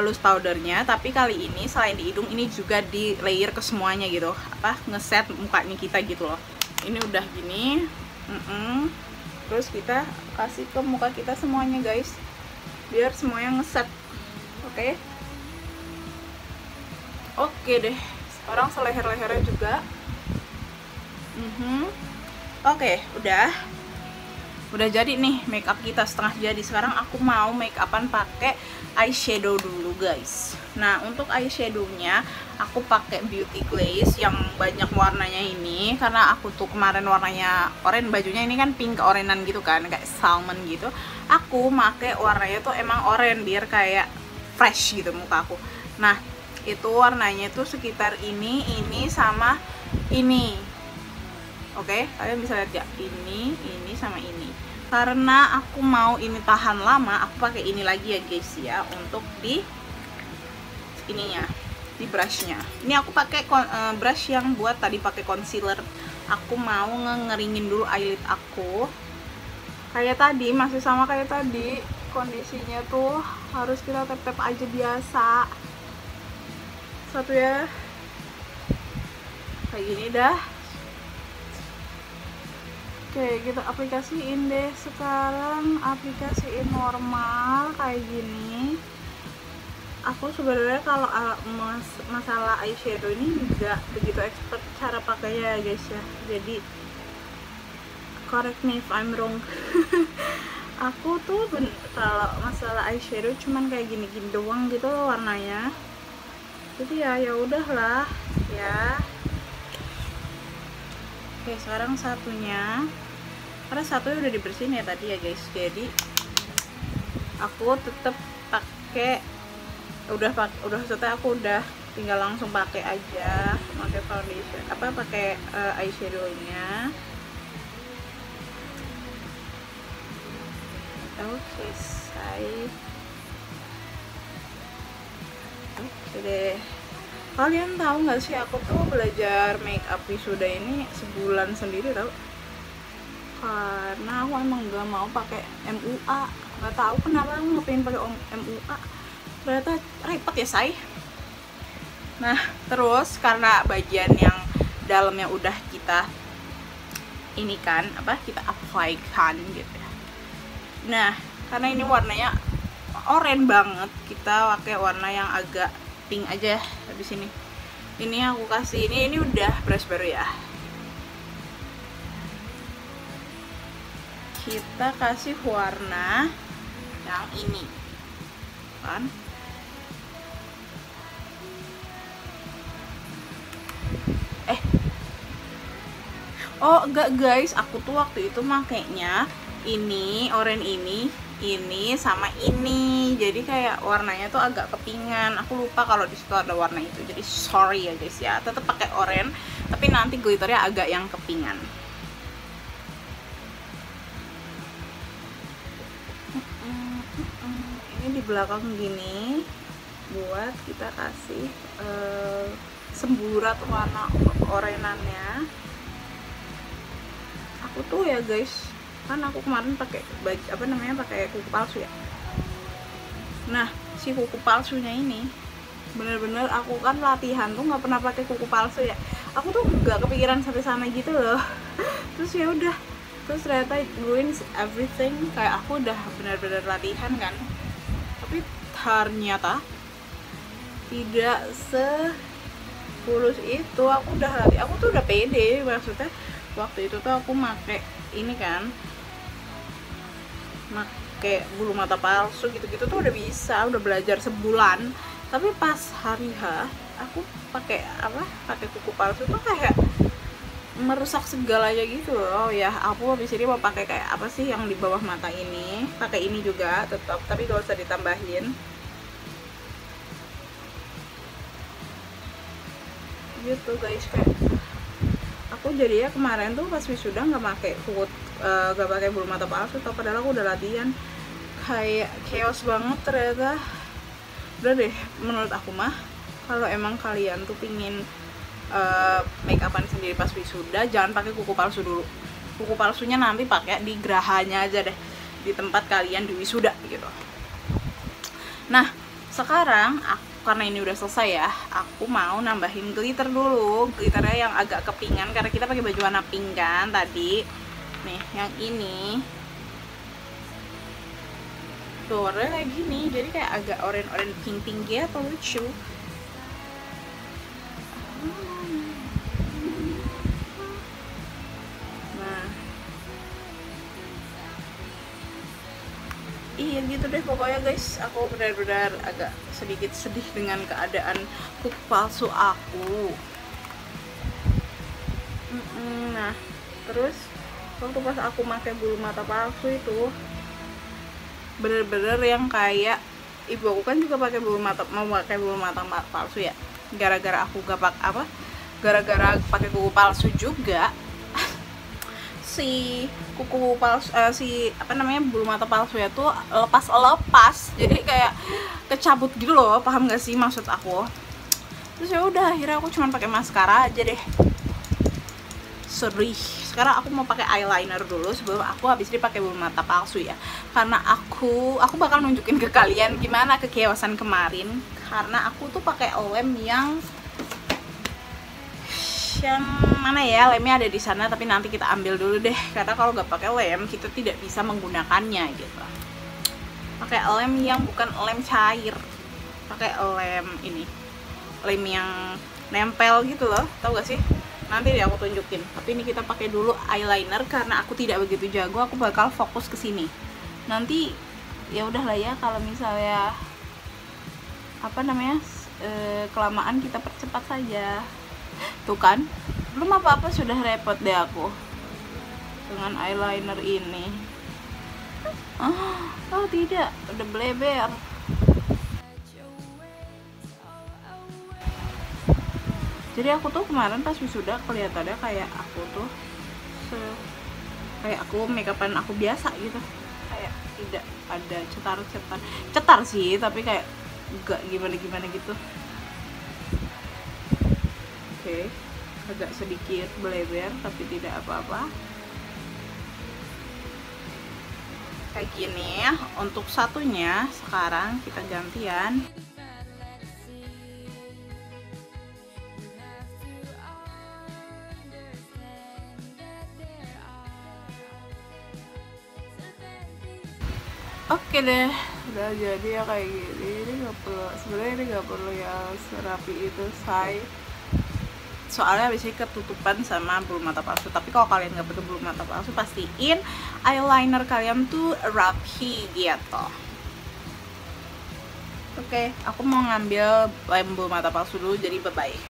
loose powdernya, tapi kali ini selain di hidung, ini juga di layer ke semuanya gitu, apa, ngeset mukanya kita gitu loh. Ini udah gini, terus kita kasih ke muka kita semuanya guys, biar semuanya ngeset. Oke deh, Sekarang seleher-lehernya juga. Oke, udah jadi nih makeup kita, setengah jadi. Sekarang aku mau make upan pakai eyeshadow dulu guys. Nah, untuk eyeshadownya aku pakai Beauty Glaze yang banyak warnanya ini, karena aku tuh kemarin warnanya oranye, bajunya ini kan pink keorenan gitu kan, kayak salmon gitu. Aku pakai warnanya tuh emang oranye biar kayak fresh gitu muka aku. Nah, itu warnanya tuh sekitar ini sama ini. Oke, kalian bisa lihat ya, ini sama ini. Karena aku mau ini tahan lama, aku pakai ini lagi ya guys ya, untuk di ininya, di brushnya. Ini aku pakai brush yang buat tadi pakai concealer. Aku mau ngeringin dulu eyelid aku. Kayak tadi, masih sama kayak tadi. Kondisinya tuh harus kita tap-tap aja biasa. Satu ya. Kayak gini dah. Oke, kita aplikasiin deh. Sekarang aplikasiin normal kayak gini. Aku sebenarnya kalau masalah eyeshadow ini juga begitu expert cara pakainya ya guys ya. Jadi correct me if I'm wrong. Aku tuh kalau masalah eyeshadow cuman kayak gini-gini doang gitu loh warnanya. Jadi ya udahlah ya. Oke, sekarang satunya, karena satunya udah dibersihin ya tadi ya guys, jadi aku tetap pakai udah setelah aku udah tinggal langsung pakai aja, pakai foundation pakai eyeshadownya. Oke, oke deh. Kalian tahu nggak sih, aku tuh belajar make up wisuda ini sebulan sendiri tau, karena aku emang gak mau pakai MUA. Nggak tahu kenapa aku nggak pengen pakai MUA, ternyata repot ya say. Nah, terus karena bagian yang dalamnya udah kita ini kan kita apply kan gitu ya. Nah, karena ini warnanya oranye banget, kita pakai warna yang agak pink aja habis ini. Ini aku kasih ini udah brush baru ya. Kita kasih warna yang ini kan. Oh enggak guys, aku tuh waktu itu makainya ini oranye ini sama ini, jadi kayak warnanya tuh agak kepingan. Aku lupa kalau di situ ada warna itu, jadi sorry ya guys ya. Tetap pakai oranye tapi nanti glitternya agak yang kepingan. Ini di belakang gini buat kita kasih semburat warna orenannya. Aku tuh ya guys, kan aku kemarin pakai pakai kuku palsu ya. Nah, si kuku palsunya ini bener-bener aku kan latihan tuh nggak pernah pakai kuku palsu ya. Aku tuh nggak kepikiran sampai sana gitu loh. Terus ya udah, terus ternyata ruins everything. Kayak aku udah bener-bener latihan kan, tapi ternyata tidak sepulus itu. Aku tuh udah pede, maksudnya waktu itu tuh aku pakai ini kan, pakai bulu mata palsu gitu-gitu tuh udah bisa, udah belajar sebulan. Tapi pas hari H aku pakai kuku palsu tuh kayak merusak segalanya gitu loh. Ya aku habis ini mau pakai kayak apa sih yang di bawah mata ini, pakai ini juga tetap, tapi gak usah ditambahin gitu guys. Kayak aku jadi ya kemarin tuh pas wisuda nggak pakai bulu mata palsu, padahal aku udah latihan. Kayak chaos banget ternyata. Udah deh, menurut aku mah kalau emang kalian tuh pingin make upan sendiri pas wisuda, jangan pakai kuku palsu dulu. Kuku palsunya nanti pakai di gerahanya aja deh, di tempat kalian di wisuda gitu. Nah, sekarang karena ini udah selesai ya, aku mau nambahin glitter dulu. Glitternya yang agak kepingan karena kita pakai baju warna pink kan tadi. Nih, yang ini tuh warnanya kayak gini, jadi kayak agak orange pink gitu, lucu. Nah, iya gitu deh pokoknya guys, aku benar-benar agak sedikit sedih dengan keadaan kuku palsu aku. Nah, terus waktu pas aku pakai bulu mata palsu itu bener-bener yang kayak ibu aku kan juga pakai bulu mata, mau pakai bulu mata palsu ya, gara-gara aku gak pak apa gara-gara pakai kuku palsu juga si kuku palsu si apa namanya bulu mata palsu ya tuh lepas jadi kayak kecabut gitu loh, paham gak sih maksud aku. Terus ya udah akhirnya aku cuma pakai maskara aja deh. Sorry, sekarang aku mau pakai eyeliner dulu sebelum aku habis ini pakai bulu mata palsu ya, karena aku bakal nunjukin ke kalian gimana kekeosan kemarin, karena aku tuh pakai lem yang mana ya, lemnya ada di sana tapi nanti kita ambil dulu deh, karena kalau nggak pakai lem kita tidak bisa menggunakannya gitu. Pakai lem yang bukan lem cair, pakai lem ini, lem yang nempel gitu loh, tau gak sih? Nanti deh aku tunjukin. Tapi ini kita pakai dulu eyeliner karena aku tidak begitu jago, aku bakal fokus ke sini. Nanti ya udahlah ya, kalau misalnya apa namanya kelamaan kita percepat saja. Tuh kan, belum apa-apa sudah repot deh aku dengan eyeliner ini. Oh tidak, udah bleber. Jadi aku tuh kemarin pas wisuda kelihatannya kayak aku tuh kayak aku makeupan aku biasa gitu, kayak tidak ada cetar sih, tapi kayak enggak gimana gitu. Oke, agak sedikit bleber tapi tidak apa-apa. Kayak gini ya. Untuk satunya sekarang kita gantian. Oke deh, udah jadi ya kayak gini. Ini nggak perlu, sebenarnya ini nggak perlu ya serapi itu, say. Soalnya biasanya ketutupan sama bulu mata palsu. Tapi kalau kalian nggak pakai bulu mata palsu, pastiin eyeliner kalian tuh rapi gitu. Oke, aku mau ngambil lem bulu mata palsu dulu, jadi bye-bye.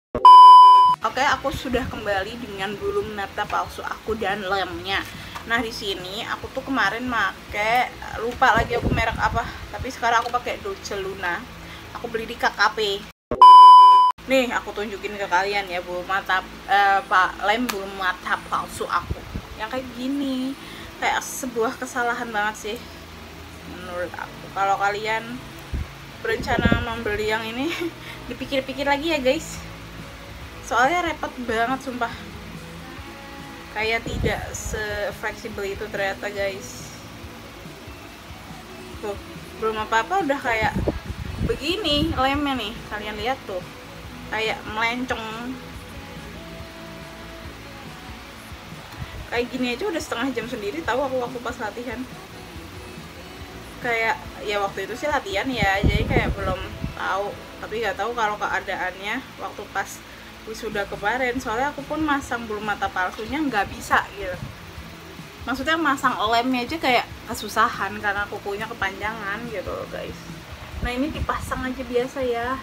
Oke, aku sudah kembali dengan bulu mata palsu aku dan lemnya. Nah di sini aku tuh kemarin make, lupa lagi aku merek apa, tapi sekarang aku pakai Dolce Luna. Aku beli di KKP. Nih aku tunjukin ke kalian ya bulu mata lem bulu mata palsu aku. Yang kayak gini, kayak sebuah kesalahan banget sih menurut aku. Kalau kalian berencana membeli yang ini, dipikir-pikir lagi ya guys. Soalnya repot banget sumpah. Kayak tidak se-fleksibel itu ternyata guys. Tuh, belum apa-apa udah kayak begini lemnya nih, kalian lihat tuh, kayak melencong. Kayak gini aja udah setengah jam sendiri tahu aku waktu pas latihan. Kayak ya waktu itu sih latihan ya, jadi kayak belum tahu, tapi nggak tahu kalau keadaannya waktu pas wisuda kemarin. Soalnya aku pun masang bulu mata palsunya nggak bisa gitu, maksudnya masang lemnya aja kayak kesusahan karena kukunya kepanjangan gitu loh guys. Nah ini dipasang aja biasa ya,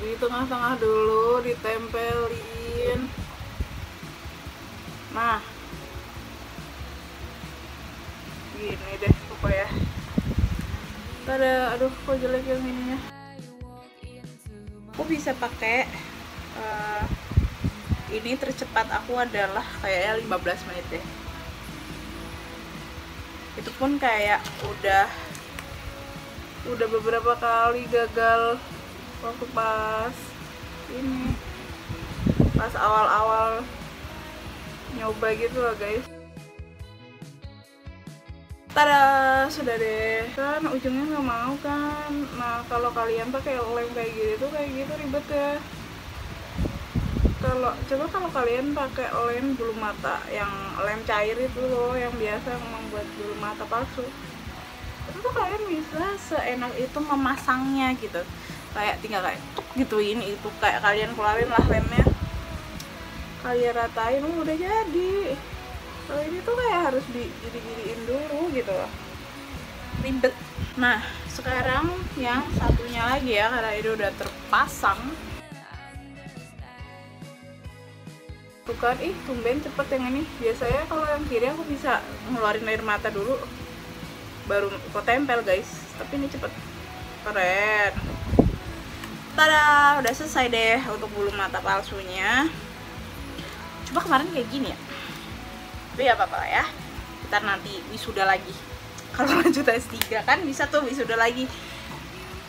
di tengah-tengah dulu ditempelin. Nah gini deh pokoknya. Tada, aduh kok jelek yang ininya. Aku bisa pakai ini tercepat aku adalah kayaknya 15 menit deh. Itu pun kayak udah beberapa kali gagal waktu pas ini, pas awal-awal nyoba gitu loh guys. Tada, sudah deh. Kan ujungnya nggak mau kan. Nah kalau kalian pakai lem kayak gitu ribet ya. Kalau kalian pakai lem bulu mata yang lem cair itu loh, yang biasa membuat bulu mata palsu, itu tuh kalian bisa seenak itu memasangnya gitu. kayak tinggal kayak tuk gituin, itu kayak kalian keluarin lah lemnya, kalian ratain, udah jadi. Kalau ini tuh kayak harus digini-giniin dulu gitu loh, ribet. Nah sekarang yang satunya lagi ya, karena ini udah terpasang tuh kan, tumben cepet yang ini. Biasanya kalau yang kiri aku bisa ngeluarin air mata dulu baru kok tempel guys, tapi ini cepet, keren. Tada, udah selesai deh untuk bulu mata palsunya. Coba kemarin kayak gini ya, tapi ya apa-apa ya, kita nanti wisuda lagi. Kalau lanjut S3 kan bisa tuh wisuda lagi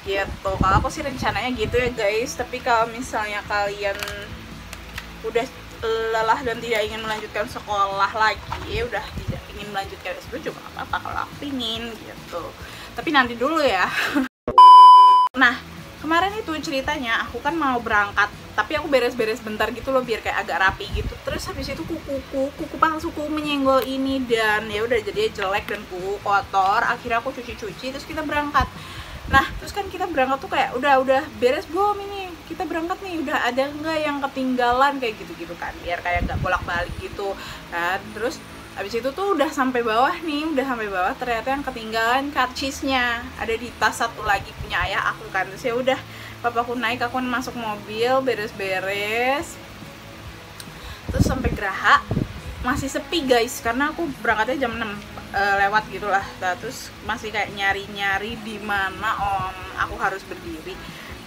gitu. Kalau aku sih rencananya gitu ya guys, tapi kalau misalnya kalian udah lelah dan tidak ingin melanjutkan sekolah lagi, udah tidak ingin melanjutkan S2 juga gak apa-apa kalau aku pingin gitu, tapi nanti dulu ya. Nah kemarin itu ceritanya aku kan mau berangkat, tapi aku beres-beres bentar gitu loh biar kayak agak rapi gitu. Terus habis itu kuku palsuku menyenggol ini, dan ya udah jadinya jelek dan kuku kotor. Akhirnya aku cuci-cuci, terus kita berangkat. Nah terus kan kita berangkat tuh kayak udah beres belum ini, kita berangkat nih, udah ada nggak yang ketinggalan kayak gitu-gitu kan, biar kayak nggak bolak-balik gitu. Nah terus habis itu tuh udah sampai bawah nih, ternyata yang ketinggalan karcisnya ada di tas satu lagi punya ayah aku kan. Terus ya udah papaku naik, aku masuk mobil beres-beres, terus sampai Geraha masih sepi guys, karena aku berangkatnya jam 6 lewat gitulah. Nah, terus masih kayak nyari-nyari di mana aku harus berdiri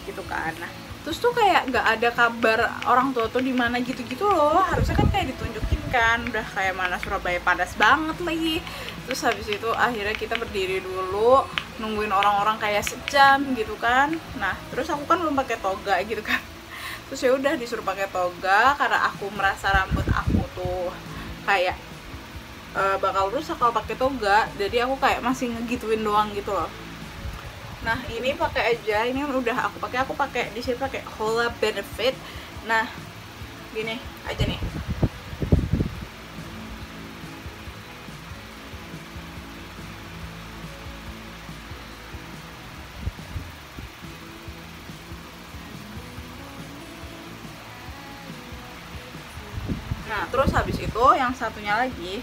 gitu kan. Nah terus tuh kayak nggak ada kabar orang tua tuh di mana gitu-gitu loh, harusnya kan kayak ditunjukin kan, udah kayak mana Surabaya padas banget lagi. Terus habis itu akhirnya kita berdiri dulu nungguin orang-orang kayak sejam gitu kan. Nah terus aku kan belum pakai toga gitu kan, terus ya udah disuruh pakai toga karena aku merasa rambut aku tuh kayak bakal rusak kalau pakai toga, jadi aku kayak masih ngegituin doang gitu loh. Nah ini pakai aja, ini udah aku pakai di sini pakai Hola Benefit. Nah gini aja nih, nah terus habis itu yang satunya lagi.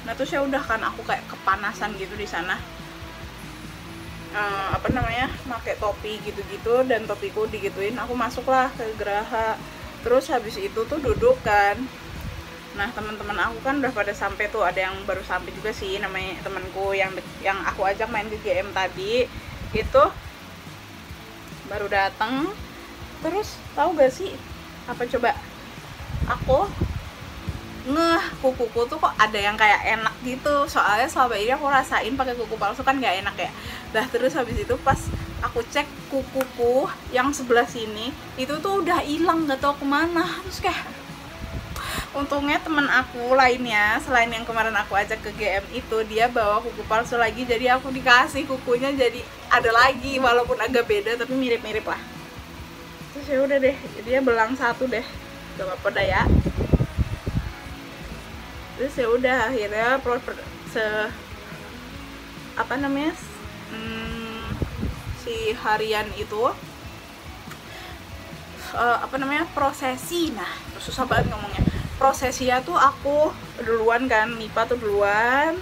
Nah terus ya udah kan aku kayak kepanasan gitu di sana, pakai topi gitu-gitu, dan topiku digituin. Aku masuklah ke Geraha, terus habis itu tuh duduk kan. Nah teman-teman aku kan udah pada sampai tuh, ada yang baru sampai juga sih, namanya temanku yang aku ajak main ke GM tadi itu baru datang. Terus tahu gak sih apa coba, aku kukuku tuh kok ada yang kayak enak gitu, soalnya selama ini aku rasain pakai kuku palsu kan nggak enak ya. Dah terus habis itu pas aku cek kukuku yang sebelah sini itu tuh udah hilang, nggak tahu kemana. Terus kayak untungnya temen aku lainnya selain yang kemarin aku ajak ke GM itu, dia bawa kuku palsu lagi, jadi aku dikasih kukunya jadi ada lagi, walaupun agak beda tapi mirip-mirip lah. Terus ya udah deh, dia belang satu deh, gak apa-apa dah ya. Terus ya udah akhirnya si harian itu prosesi. Nah susah banget ngomongnya. Prosesinya tuh aku duluan kan, Nipa tuh duluan,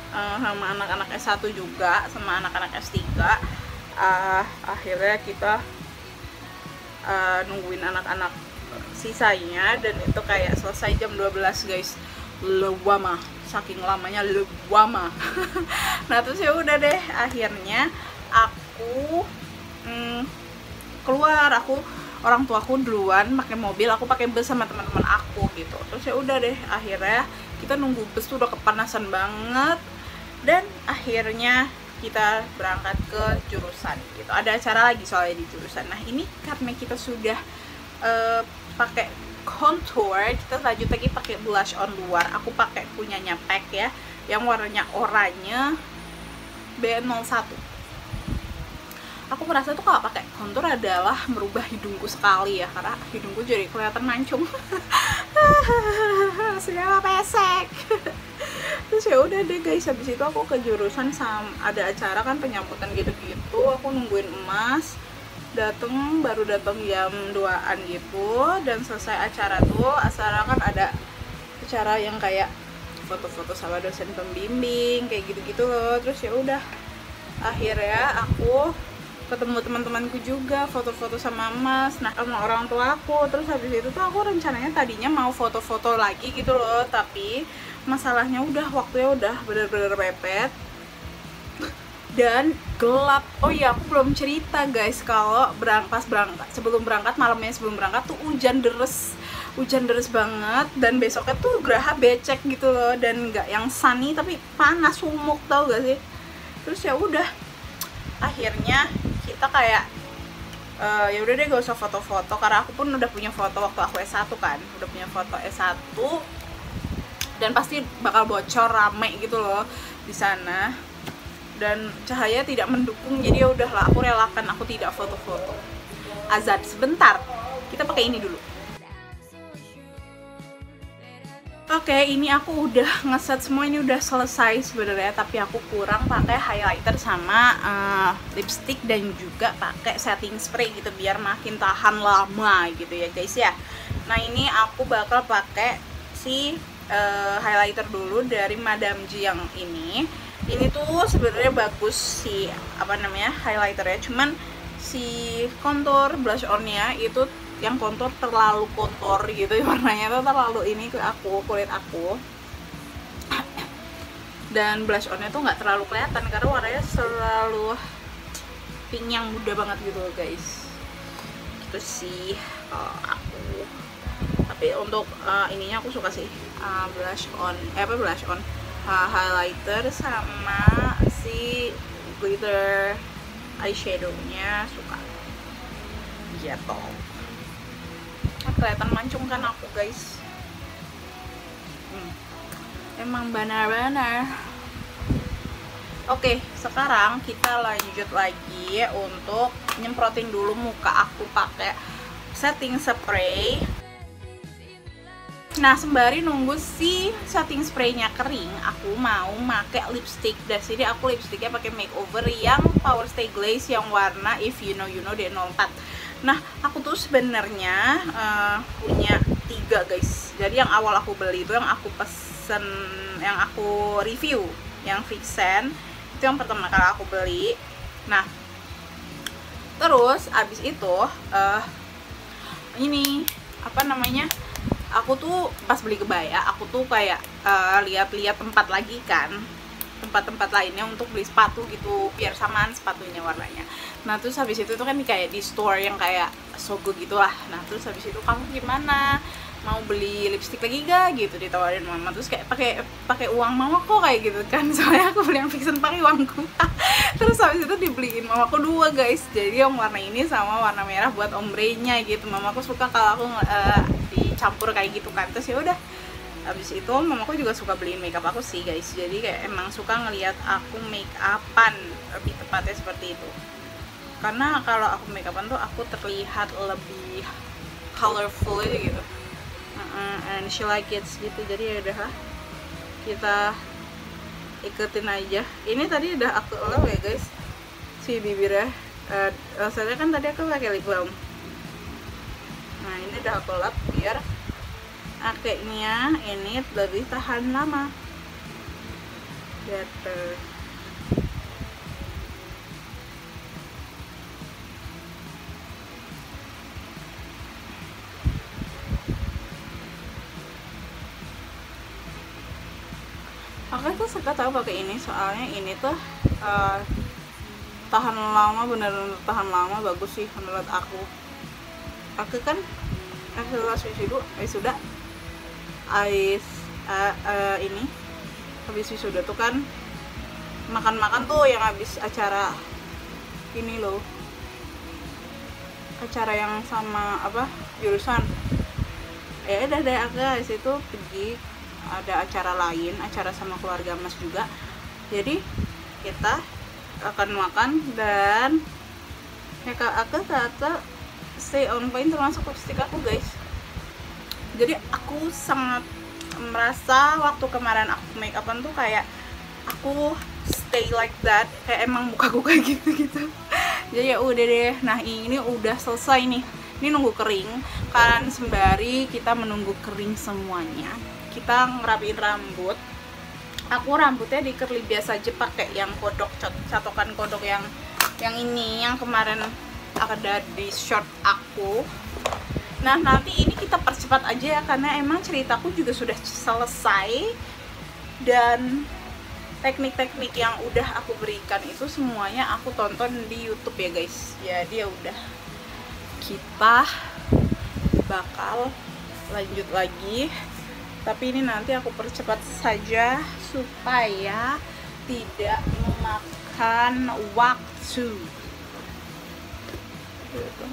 sama anak-anak S1 juga, sama anak-anak S3. Akhirnya kita nungguin anak-anak sisanya, dan itu kayak selesai jam 12 guys. Lewama, saking lamanya lewama. Nah terus ya udah deh, akhirnya aku keluar, orang tuaku duluan pakai mobil, aku pakai bus sama teman-teman aku gitu. Terus ya udah deh, akhirnya kita nunggu bus tuh udah kepanasan banget, dan akhirnya kita berangkat ke jurusan gitu. Ada acara lagi soalnya di jurusan. Nah ini karena kita sudah pakai contour, kita lanjut lagi pakai blush on luar. Aku pakai punyanya PAC ya, yang warnanya oranye B01. Aku merasa tuh kalau pakai contour adalah merubah hidungku sekali ya, karena hidungku jadi kelihatan mancung. Segala pesek. Terus ya udah deh guys, habis itu aku ke jurusan, ada acara kan penyambutan gitu-gitu. Aku nungguin Emas, baru datang jam 2-an gitu, dan selesai acara tuh kan ada acara yang kayak foto-foto sama dosen pembimbing kayak gitu-gitu loh. Terus ya udah, akhirnya aku ketemu teman-temanku juga, foto-foto sama Mas, nah sama orang tua aku. Terus habis itu tuh aku rencananya tadinya mau foto-foto lagi gitu loh, tapi masalahnya waktunya udah bener-bener mepet dan gelap. Oh iya, aku belum cerita guys, kalau malamnya sebelum berangkat tuh hujan deres banget, dan besoknya tuh geraha becek gitu loh, dan nggak yang sunny tapi panas sumuk, tau gak sih. Terus ya udah, akhirnya kita kayak ya udah deh, gak usah foto-foto, karena aku pun udah punya foto waktu aku S1 kan, udah punya foto S1 dan pasti bakal bocor rame gitu loh di sana, dan cahaya tidak mendukung. Jadi ya udahlah, aku relakan, aku tidak foto-foto. Azan sebentar, kita pakai ini dulu. Oke, ini aku udah ngeset semua, ini udah selesai sebenarnya, tapi aku kurang pakai highlighter sama lipstick, dan juga pakai setting spray gitu biar makin tahan lama gitu ya guys ya. Nah, ini aku bakal pakai si highlighter dulu dari Madame G yang ini. Ini tuh sebenarnya bagus sih, highlighternya, cuman si contour blush onnya itu yang kontur terlalu kotor gitu, warnanya tuh terlalu ini ke kulit aku, dan blush onnya tuh nggak terlalu kelihatan karena warnanya selalu pink yang muda banget gitu guys. Gitu sih aku. Tapi untuk ininya aku suka sih, blush on highlighter sama si glitter eyeshadownya suka gitu. Kelihatan mancung kan aku guys, emang benar-benar. Oke, sekarang kita lanjut lagi untuk nyemprotin dulu muka aku pakai setting spray. Nah, sembari nunggu si setting spraynya kering, aku mau pakai lipstick. Dan sini aku lipsticknya pakai makeover yang Power Stay Glaze yang warna If You Know You Know D04. Nah, aku tuh sebenarnya punya 3 guys. Jadi yang awal aku beli itu yang aku pesen, yang aku review, yang Vixen itu yang pertama kali aku beli. Nah, terus abis itu ini aku tuh pas beli kebaya, aku tuh kayak lihat-lihat tempat lagi kan, tempat-tempat lainnya untuk beli sepatu gitu biar samaan sepatunya warnanya. Nah, terus habis itu tuh kan kayak di store yang kayak Sogo gitulah. Nah, terus habis itu, kamu gimana, mau beli lipstick lagi gak gitu, ditawarin mama. Terus kayak pakai uang mama kok kayak gitu kan, soalnya aku beli yang Vixen pakai uangku. Terus habis itu dibeliin mamaku 2 guys, jadi yang warna ini sama warna merah buat ombrenya gitu. Mamaku suka kalau aku dicampur kayak gitu kan. Terus ya udah, habis itu mamaku juga suka beliin makeup aku sih guys, jadi kayak emang suka ngelihat aku make upan, lebih tepatnya seperti itu. Karena kalau aku make upan tuh aku terlihat lebih colorful gitu, and she like it gitu. Jadi ya udah, kita ikutin aja. Ini tadi udah aku elap ya guys, si bibirnya. Soalnya kan tadi aku pakai lip balm. Nah, ini udah aku lap biar akenya ini lebih tahan lama gitu. Aku tuh suka tau pakai ini, soalnya ini tuh tahan lama, bener-bener tahan lama, bagus sih menurut aku. Aku kan setelah wisuda ini habis wisuda tuh kan makan-makan tuh yang habis acara ini loh, acara yang sama jurusan. Ya udah deh, aku dari situ pergi ada acara lain, acara sama keluarga Mas juga. Jadi kita akan makan, dan makeup aku ternyata stay on point, termasuk lipstick aku guys. Jadi aku sangat merasa waktu kemarin aku make upan tuh kayak aku stay like that, kayak emang mukaku kayak gitu. Jadi ya udah deh. Nah ini udah selesai nih, ini nunggu kering kan, sembari kita menunggu kering semuanya kita ngerapiin rambut. Aku rambutnya di curly biasa aja, pakai yang kodok, catokan kodok yang ini yang kemarin ada di short aku. Nah nanti ini kita percepat aja ya, karena emang ceritaku juga sudah selesai dan teknik-teknik yang udah aku berikan itu semuanya aku tonton di YouTube ya guys. Jadi ya udah, kita bakal lanjut lagi, tapi ini nanti aku percepat saja supaya tidak memakan waktu.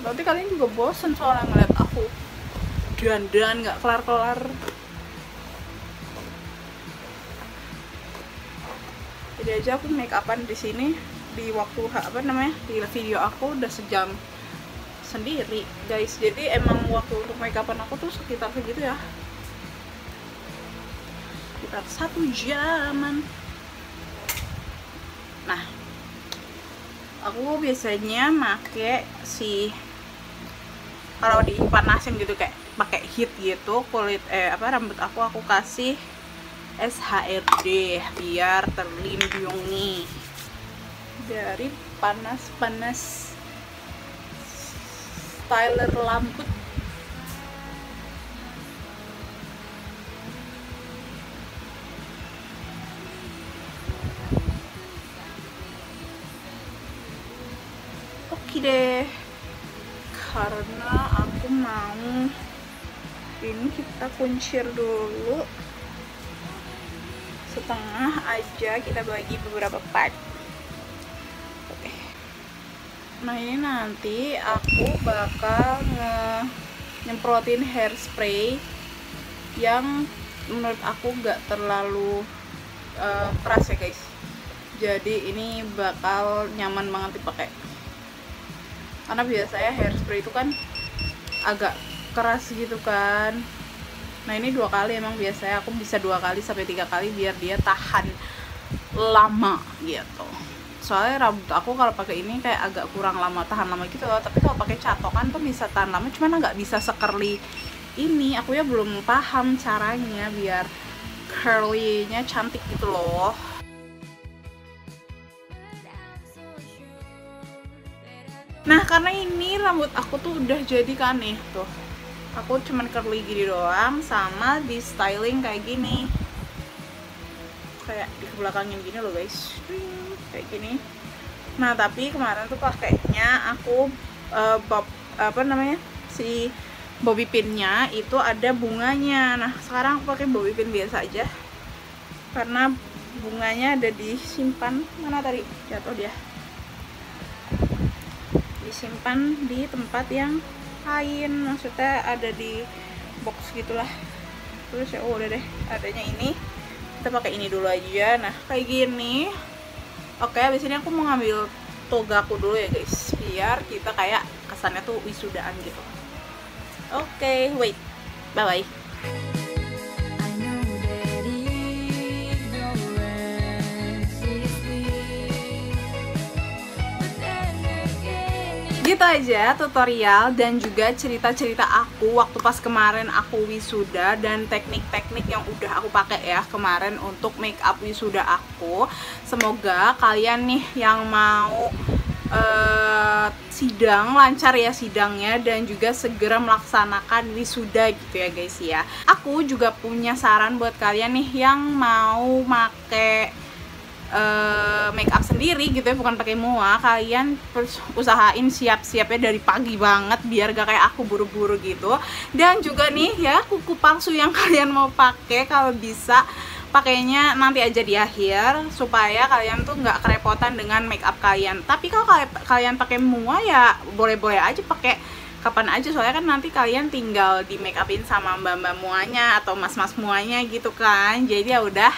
Nanti kalian juga bosen soalnya ngeliat aku dandan nggak kelar-kelar. Jadi aja aku make upan di sini di waktu di video aku udah sejam sendiri guys. Jadi emang waktu untuk make upan aku tuh sekitar segitu ya, sekitar 1 jaman. Nah aku biasanya make kalau dipanasin gitu kayak pakai heat gitu kulit rambut aku kasih SHRD biar terlindungi dari panas-panas styler rambut. Oke deh, karena aku mau ini kita kuncir dulu setengah aja, kita bagi beberapa part. Oke. Nah ini nanti aku bakal nyemprotin hairspray yang menurut aku gak terlalu keras ya guys. Jadi ini bakal nyaman banget dipakai, karena biasanya hairspray itu kan agak keras gitu kan. Nah ini 2 kali, emang biasanya aku bisa 2 kali sampai 3 kali biar dia tahan lama gitu. Soalnya rambut aku kalau pakai ini kayak agak kurang lama, tahan lama gitu loh. Tapi kalau pakai catokan tuh bisa tahan lama, cuman nggak bisa se-curly ini. Aku ya belum paham caranya biar curly-nya cantik gitu loh. Nah karena ini rambut aku tuh udah jadi kan nih tuh, aku cuman curly gini doang sama di styling kayak gini, kayak di belakangin gini loh guys, kayak gini. Nah tapi kemarin tuh pakainya aku si bobby pinnya itu ada bunganya. Nah sekarang aku pakai bobby pin biasa aja karena bunganya ada disimpan, mana tadi jatuh dia, disimpan di tempat yang lain, maksudnya ada di box gitulah. Terus ya udah deh, adanya ini kita pakai ini dulu aja. Nah kayak gini. Oke, abis ini aku mau ngambil togaku dulu ya guys, biar kita kayak kesannya tuh wisudaan gitu. Oke, wait, bye bye. Gitu aja tutorial dan juga cerita-cerita aku waktu pas kemarin aku wisuda, dan teknik-teknik yang udah aku pakai ya kemarin untuk make up wisuda aku. Semoga kalian nih yang mau sidang lancar ya sidangnya, dan juga segera melaksanakan wisuda gitu ya guys ya. Aku juga punya saran buat kalian nih yang mau make make up sendiri gitu ya, bukan pakai mua. Kalian usahain siap-siapnya dari pagi banget biar gak kayak aku buru-buru gitu. Dan juga nih ya, kuku palsu yang kalian mau pakai, kalau bisa pakainya nanti aja di akhir supaya kalian tuh nggak kerepotan dengan make up kalian. Tapi kalau kalian pakai mua ya boleh-boleh aja pakai kapan aja, soalnya kan nanti kalian tinggal di make upin sama mbak-mbak muanya atau mas-mas muanya gitu kan. Jadi ya udah,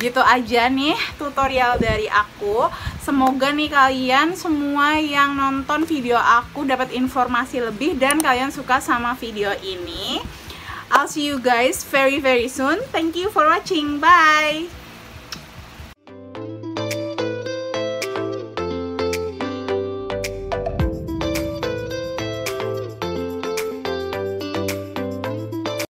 gitu aja nih tutorial dari aku. Semoga nih kalian semua yang nonton video aku dapat informasi lebih dan kalian suka sama video ini. I'll see you guys very soon. Thank you for watching. Bye.